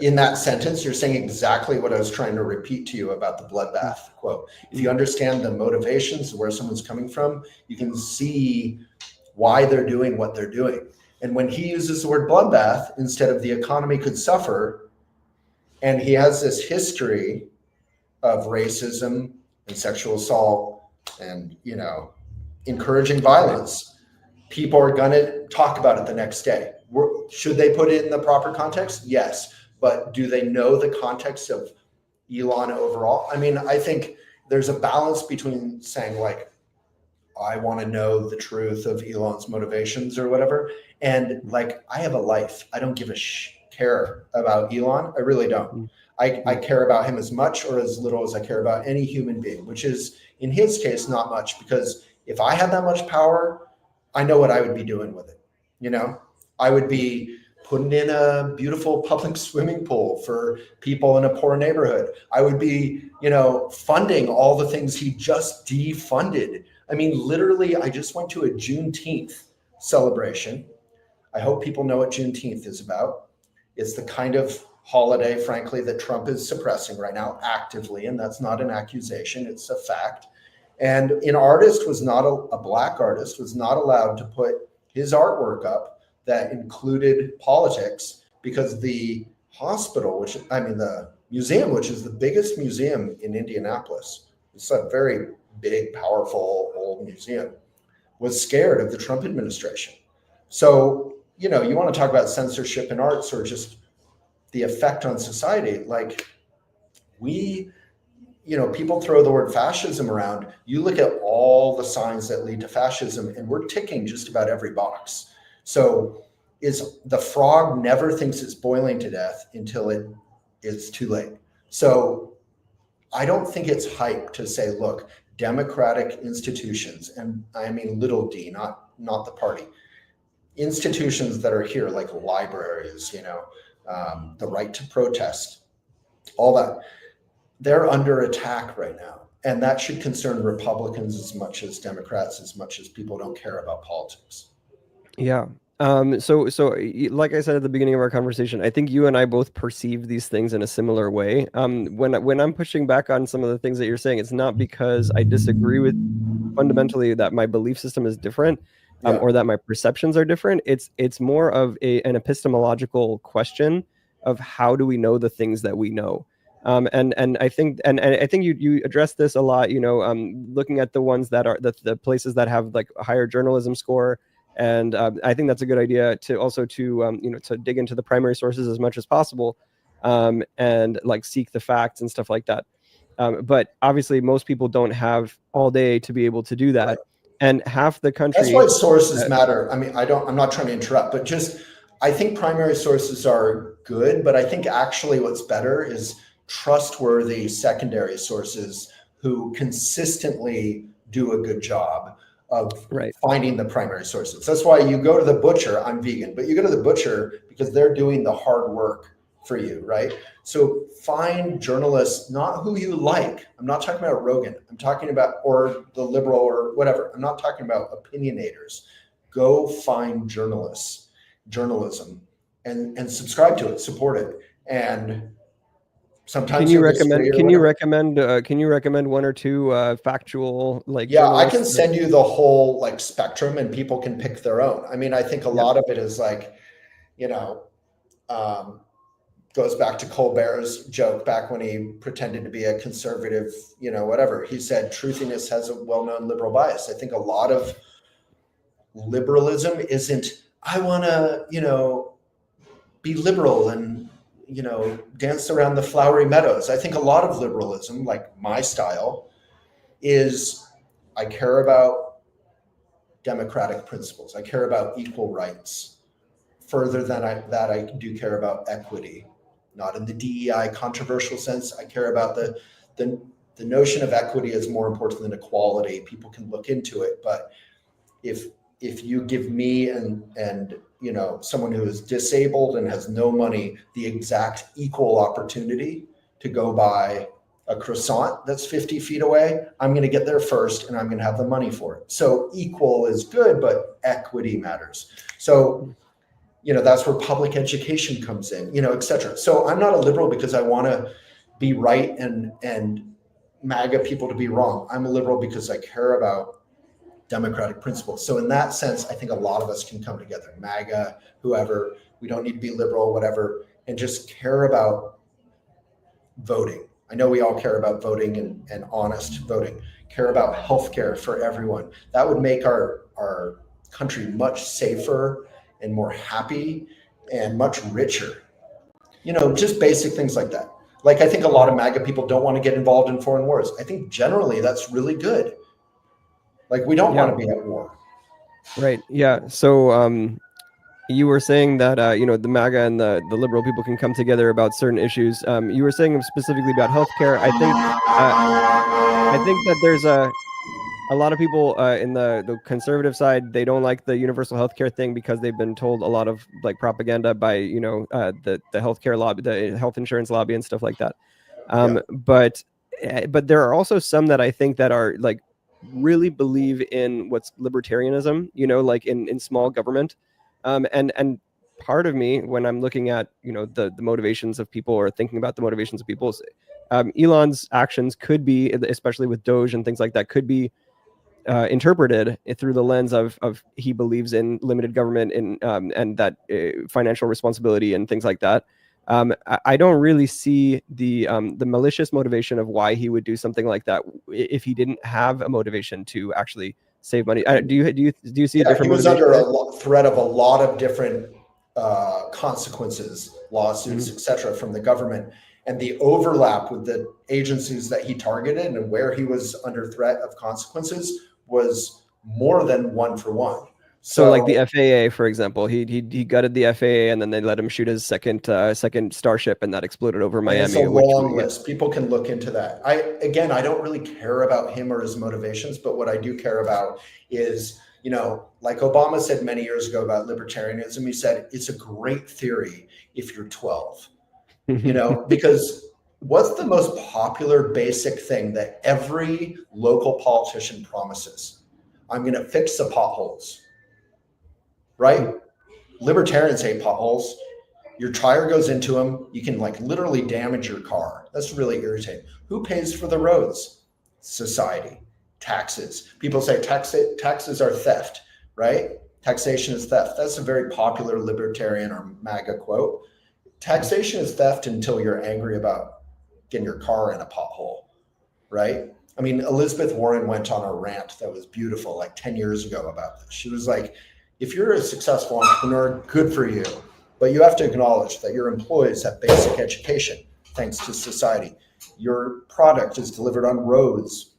in that sentence, you're saying exactly what I was trying to repeat to you about the bloodbath quote. If you understand the motivations, where someone's coming from, you can see why they're doing what they're doing. And when he uses the word bloodbath instead of the economy could suffer, and he has this history of racism and sexual assault and, encouraging violence, people are going to talk about it the next day. Should they put it in the proper context? Yes. But do they know the context of Elon overall? I mean, I think there's a balance between saying, like, I want to know the truth of Elon's motivations or whatever, and like, I have a life. I don't give a care about Elon. I really don't. I care about him as much or as little as I care about any human being, which is, in his case, not much, because if I had that much power, I know what I would be doing with it. I would be putting in a beautiful public swimming pool for people in a poor neighborhood. I would be, funding all the things he just defunded. I mean, literally, I just went to a Juneteenth celebration. I hope people know what Juneteenth is about. It's the kind of holiday, frankly, that Trump is suppressing right now actively, and that's not an accusation, it's a fact. And an artist was not a black artist was not allowed to put his artwork up that included politics, because the hospital, the museum, which is the biggest museum in Indianapolis, it's a very big, powerful old museum, was scared of the Trump administration. So, you want to talk about censorship in arts or just the effect on society. Like, people throw the word fascism around. You look at all the signs that lead to fascism, and we're ticking just about every box. So the frog never thinks it's boiling to death until it is too late. So I don't think it's hype to say, look, democratic institutions, and I mean little d, not the party, institutions that are here, like libraries, the right to protest, all that, they're under attack right now. And that should concern Republicans as much as Democrats, as much as people don't care about politics. Yeah. Like I said at the beginning of our conversation, I think you and I both perceive these things in a similar way. When I'm pushing back on some of the things that you're saying, it's not because I disagree with fundamentally that my belief system is different, Yeah. or that my perceptions are different. It's more of an epistemological question of how do we know the things that we know. And I think you addressed this a lot. Looking at the ones that are the places that have like a higher journalism score. And I think that's a good idea to also to dig into the primary sources as much as possible, and like seek the facts and stuff like that. But obviously, most people don't have all day to be able to do that, Right. and half the country. That's why sources matter. I mean, I'm not trying to interrupt, but just I think primary sources are good, but I think actually what's better is trustworthy secondary sources who consistently do a good job of Right. finding the primary sources. That's why you go to the butcher. I'm vegan, but you go to the butcher because they're doing the hard work for you, right? So find journalists, not who you like. I'm not talking about Rogan. I'm talking about, or the liberal or whatever. I'm not talking about opinionators. Go find journalists, journalism, and subscribe to it, support it. And sometimes Can you recommend one or two factual like yeah, I journalists can send you the whole like spectrum and people can pick their own. I mean, I think a lot of it is like, you know, goes back to Colbert's joke back when he pretended to be a conservative, whatever. He said truthiness has a well-known liberal bias. I think a lot of liberalism isn't, I want to, be liberal and, dance around the flowery meadows. I think a lot of liberalism, like my style, is I care about democratic principles. I care about equal rights further than I do care about equity. Not in the DEI controversial sense. I care about the notion of equity is more important than equality. People can look into it, but if you give me and someone who is disabled and has no money the exact equal opportunity to go buy a croissant that's 50 feet away, I'm going to get there first and I'm going to have the money for it. So equal is good, but equity matters. So that's where public education comes in, et cetera. So I'm not a liberal because I want to be right and MAGA people to be wrong. I'm a liberal because I care about democratic principles. So in that sense, I think a lot of us can come together, MAGA, whoever. We don't need to be liberal, whatever, and just care about voting. I know we all care about voting and honest voting, care about healthcare for everyone. That would make our country much safer and more happy and much richer. Just basic things like that. Like I think a lot of MAGA people don't want to get involved in foreign wars. I think generally that's really good. Like we don't want to be at war. Right. Yeah. So you were saying that the MAGA and the liberal people can come together about certain issues. You were saying specifically about healthcare. I think that there's a lot of people in the conservative side, they don't like the universal healthcare thing because they've been told a lot of like propaganda by the healthcare lobby, the health insurance lobby, and stuff like that. But there are also some that I think that are like really believe in what's libertarianism, like in small government, and part of me when I'm looking at the motivations of people or thinking about the motivations of people, Elon's actions could be, especially with Doge and things like that, could be interpreted through the lens of he believes in limited government and that financial responsibility and things like that. I don't really see the malicious motivation of why he would do something like that if he didn't have a motivation to actually save money. Do you see a different? He was under a threat of a lot of different consequences, lawsuits, etc., from the government, and the overlap with the agencies that he targeted and where he was under threat of consequences was more than 1-for-1. So like the FAA, for example, he gutted the FAA and then they let him shoot his second Starship and that exploded over Miami. It's a long list. People can look into that. I don't really care about him or his motivations, but what I do care about is, like Obama said many years ago about libertarianism, he said, it's a great theory if you're 12, because what's the most popular basic thing that every local politician promises? I'm going to fix the potholes. Right? libertarians hate potholes. Your tire goes into them. You can like literally damage your car. That's really irritating. Who pays for the roads? Society. Taxes. People say taxes are theft, right? Taxation is theft. That's a very popular libertarian or MAGA quote. Taxation is theft until you're angry about getting your car in a pothole, right? I mean, Elizabeth Warren went on a rant that was beautiful like 10 years ago about this. She was like, if you're a successful entrepreneur, good for you. But you have to acknowledge that your employees have basic education, thanks to society. Your product is delivered on roads,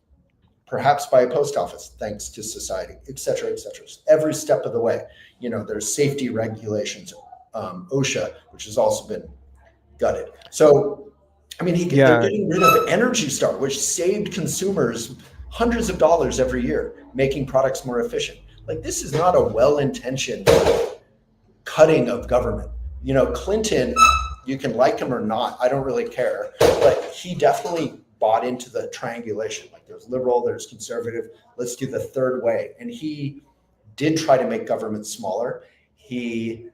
perhaps by a post office, thanks to society, et cetera, every step of the way. You know, there's safety regulations, OSHA, which has also been gutted. So, I mean, they're getting rid of Energy Star, which saved consumers hundreds of dollars every year, making products more efficient. Like, this is not a well-intentioned cutting of government. You know, Clinton, you can like him or not, I don't really care, but he definitely bought into the triangulation. Like, there's liberal, there's conservative, let's do the third way. And he did try to make government smaller. He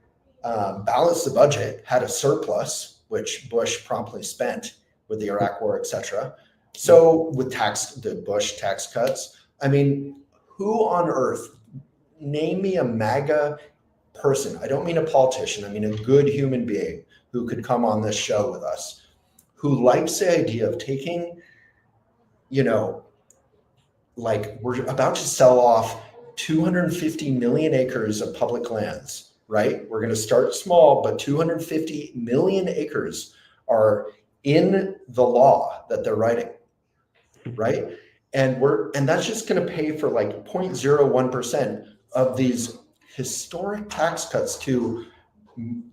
balanced the budget, had a surplus, which Bush promptly spent with the Iraq War, etc. So with the Bush tax cuts, I mean, who on earth, name me a MAGA person, I don't mean a politician, I mean a good human being who could come on this show with us, who likes the idea of taking, you know, like, we're about to sell off 250 million acres of public lands, right? We're going to start small, but 250 million acres are in the law that they're writing, right? And that's just going to pay for like 0.01% of these historic tax cuts to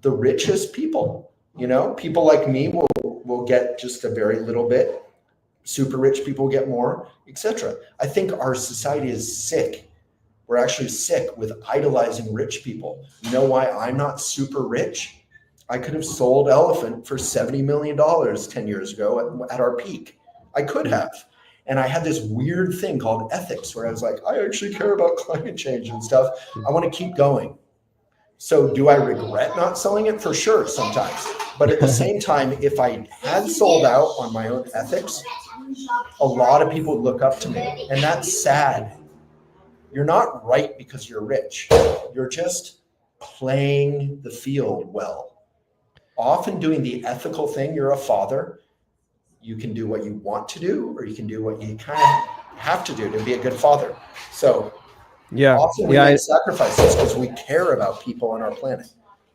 the richest people. You know, people like me will get just a very little bit. Super rich people get more, etc. I think our society is sick. We're actually sick with idolizing rich people. You know why I'm not super rich? I could have sold Elephant for $70 million 10 years ago at our peak. I could have. And I had this weird thing called ethics where I was like, I actually care about climate change and stuff. I want to keep going. So do I regret not selling it? For sure, sometimes. But at the same time, if I had sold out on my own ethics, a lot of people would look up to me. And that's sad. You're not right because you're rich. You're just playing the field well. Often doing the ethical thing. You're a father. You can do what you want to do, or you can do what you kind of have to do to be a good father. So often we make sacrifices because we care about people on our planet,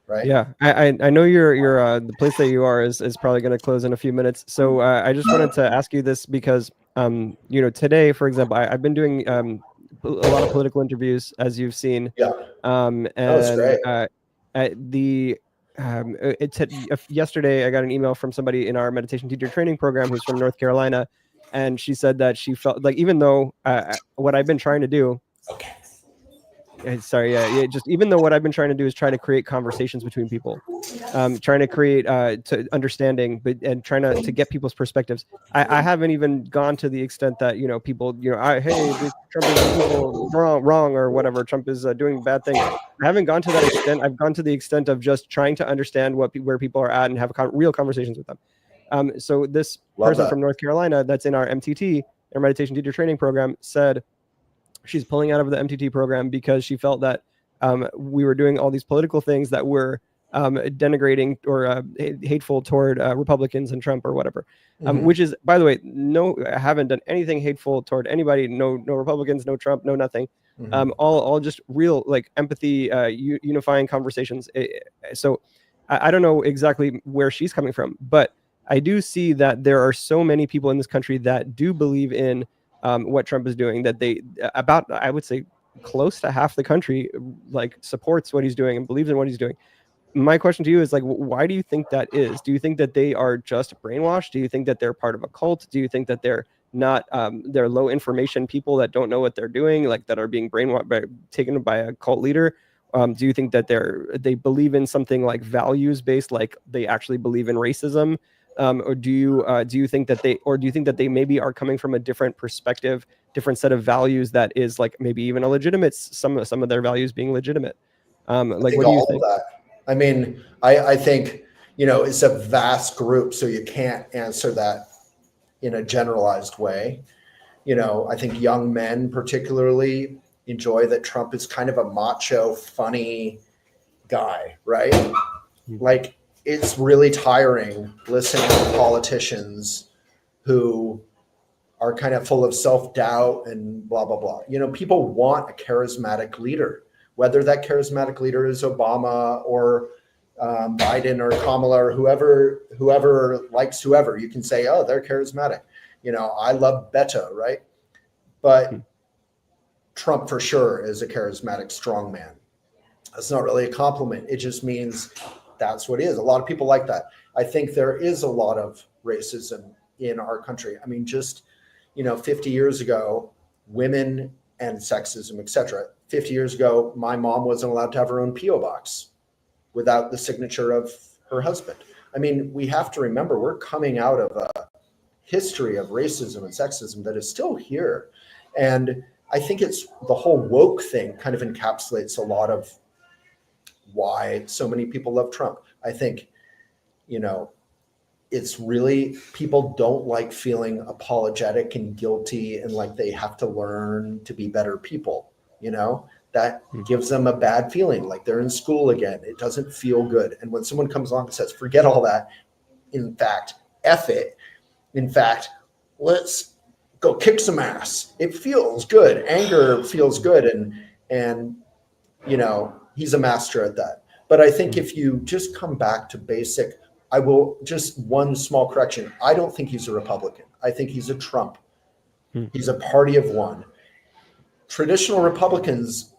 right? Yeah, I know you're the place that you are is probably going to close in a few minutes. So I just wanted to ask you this because you know, today, for example, I've been doing a lot of political interviews, as you've seen. Yeah. And that was great. Yesterday I got an email from somebody in our meditation teacher training program who's from North Carolina, and she said that she felt like, even though what I've been trying to do, just even though what I've been trying to do is try to create conversations between people, trying to create to understanding, and trying to get people's perspectives. I haven't even gone to the extent that, you know, people, you know, hey, Trump is wrong or whatever, Trump is doing bad things. I haven't gone to that extent. I've gone to the extent of just trying to understand where people are at and have real conversations with them. So this person from North Carolina that's in our MTT, our meditation teacher training program, said she's pulling out of the MTT program because she felt that we were doing all these political things that were denigrating or hateful toward Republicans and Trump or whatever, which is, by the way, no, I haven't done anything hateful toward anybody. No Republicans, no Trump, no nothing. All just real, like, empathy, unifying conversations. So I don't know exactly where she's coming from, but I do see that there are so many people in this country that do believe in what Trump is doing, that I would say close to half the country like supports what he's doing and believes in what he's doing. My question to you is, like, why do you think that is? Do you think that they are just brainwashed? Do you think that they're part of a cult? Do you think that they're not, they're low information people that don't know what they're doing, like, that are being brainwashed, taken by a cult leader? Do you think that they believe in something like values based, like they actually believe in racism? Or do you think that they maybe are coming from a different perspective, different set of values that is, like, maybe even a legitimate, some of their values being legitimate? Like, what do you think? That. I mean, I think, it's a vast group, so you can't answer that in a generalized way. I think young men particularly enjoy that Trump is kind of a macho, funny guy, right? Like, it's really tiring listening to politicians who are kind of full of self-doubt and blah, blah, blah. People want a charismatic leader, whether that charismatic leader is Obama or Biden or Kamala or whoever likes whoever. You can say, oh, they're charismatic. I love Beto, right? But Trump for sure is a charismatic strongman. That's not really a compliment. It just means that's what it is. A lot of people like that. I think there is a lot of racism in our country. I mean, just 50 years ago, women and sexism, etc. 50 years ago, my mom wasn't allowed to have her own P.O. box without the signature of her husband. I mean, we have to remember we're coming out of a history of racism and sexism that is still here. And I think it's the whole woke thing kind of encapsulates a lot of why so many people love Trump. I think, it's really, people don't like feeling apologetic and guilty and like they have to learn to be better people. That gives them a bad feeling, like they're in school again. It doesn't feel good. And when someone comes along and says, forget all that, in fact, F it. In fact, let's go kick some ass. It feels good. Anger feels good. And he's a master at that. But I think if you just come back to basic, I will just one small correction. I don't think he's a Republican. I think he's a Trump. He's a party of one. Traditional Republicans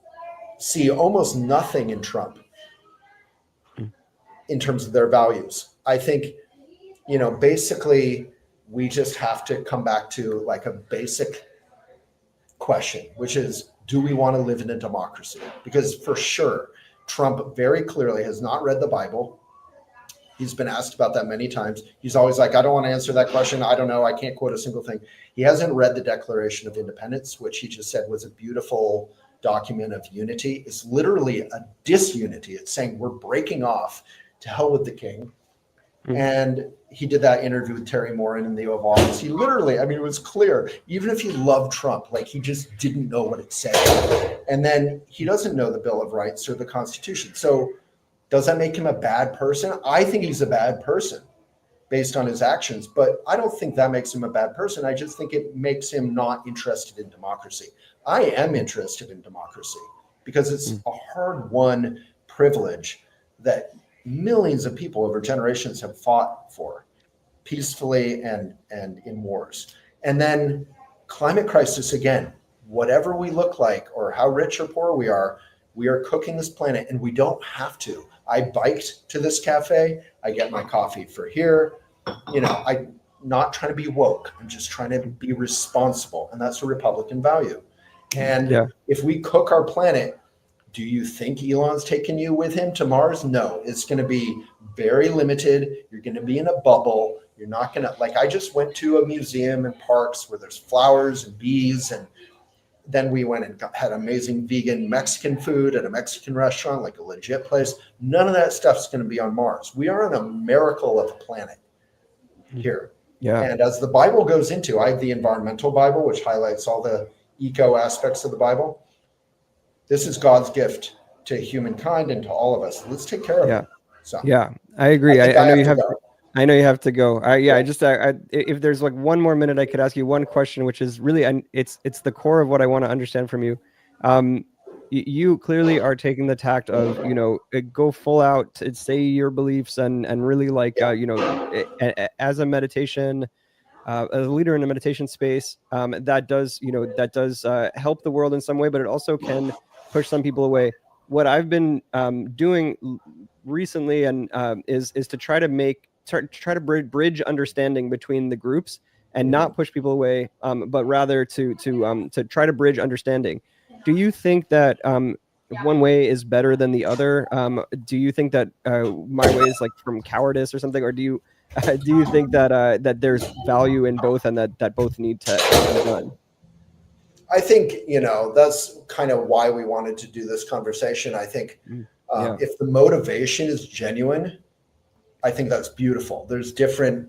see almost nothing in Trump in terms of their values. I think, basically we just have to come back to like a basic question, which is, do we want to live in a democracy? Because for sure, Trump very clearly has not read the Bible. He's been asked about that many times. He's always like, I don't want to answer that question. I don't know. I can't quote a single thing. He hasn't read the Declaration of Independence, which he just said was a beautiful document of unity. It's literally a disunity. It's saying we're breaking off, to hell with the king. And he did that interview with Terry Moran in the Oval Office. He literally, it was clear, even if he loved Trump, like he just didn't know what it said. And then he doesn't know the Bill of Rights or the Constitution. So does that make him a bad person? I think he's a bad person based on his actions, but I don't think that makes him a bad person. I just think it makes him not interested in democracy. I am interested in democracy because it's a hard-won privilege that millions of people over generations have fought for peacefully and in wars. And then climate crisis, again, whatever we look like or how rich or poor we are cooking this planet and we don't have to. I biked to this cafe. I get my coffee for here. I'm not trying to be woke. I'm just trying to be responsible. And that's a Republican value. And if we cook our planet, do you think Elon's taking you with him to Mars? No, it's going to be very limited. You're going to be in a bubble. You're not going to, like, I just went to a museum and parks where there's flowers and bees. And then we went and had amazing vegan Mexican food at a Mexican restaurant, like a legit place. None of that stuff's going to be on Mars. We are on a miracle of a planet here. Yeah. And as the Bible goes into, I have the environmental Bible, which highlights all the eco aspects of the Bible. This is God's gift to humankind and to all of us. Let's take care of it. So, I agree. I know you have. I know you have to go. If there's like one more minute, I could ask you one question, which is really, it's the core of what I want to understand from you. You clearly are taking the tact of, go full out, say your beliefs, and really like, as a meditation. As a leader in a meditation space, that does help the world in some way, but it also can push some people away. What I've been doing recently and is to try to bridge understanding between the groups and not push people away, but rather to try to bridge understanding. Do you think that one way is better than the other? Do you think that my way is like from cowardice or something, or do you think that there's value in both and that both need to be done? I think, that's kind of why we wanted to do this conversation. I think If the motivation is genuine, I think that's beautiful. There's different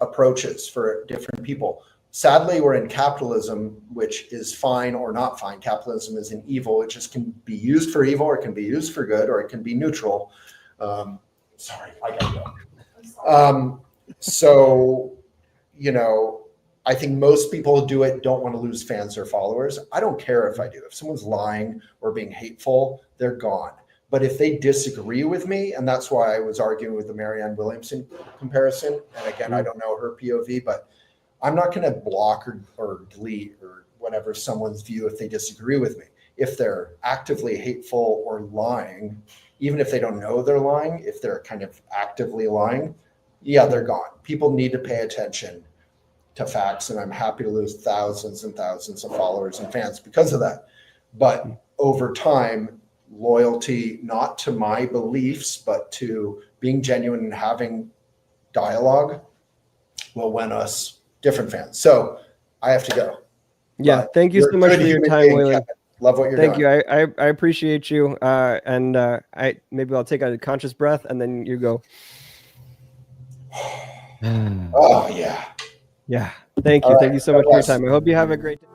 approaches for different people. Sadly, we're in capitalism, which is fine or not fine. Capitalism is an evil. It just can be used for evil, or it can be used for good, or it can be neutral. Sorry, I gotta go. So, you know, I think most people who do it don't want to lose fans or followers. I don't care if I do. If someone's lying or being hateful, they're gone. But if they disagree with me, and that's why I was arguing with the Marianne Williamson comparison, and again, I don't know her POV, but I'm not going to block or delete or whatever someone's view if they disagree with me. If they're actively hateful or lying, even if they don't know they're lying, if they're kind of actively lying, yeah, they're gone. People need to pay attention to facts, and I'm happy to lose thousands and thousands of followers and fans because of that. But over time, loyalty, not to my beliefs, but to being genuine and having dialogue will win us different fans. So I have to go. Yeah. But thank you so much for your time, Waylon. Love what you're doing. Thank you. I appreciate you. And maybe I'll take a conscious breath and then you go. Oh yeah. Yeah. Thank you. Thank you so much for your time. I hope you have a great day.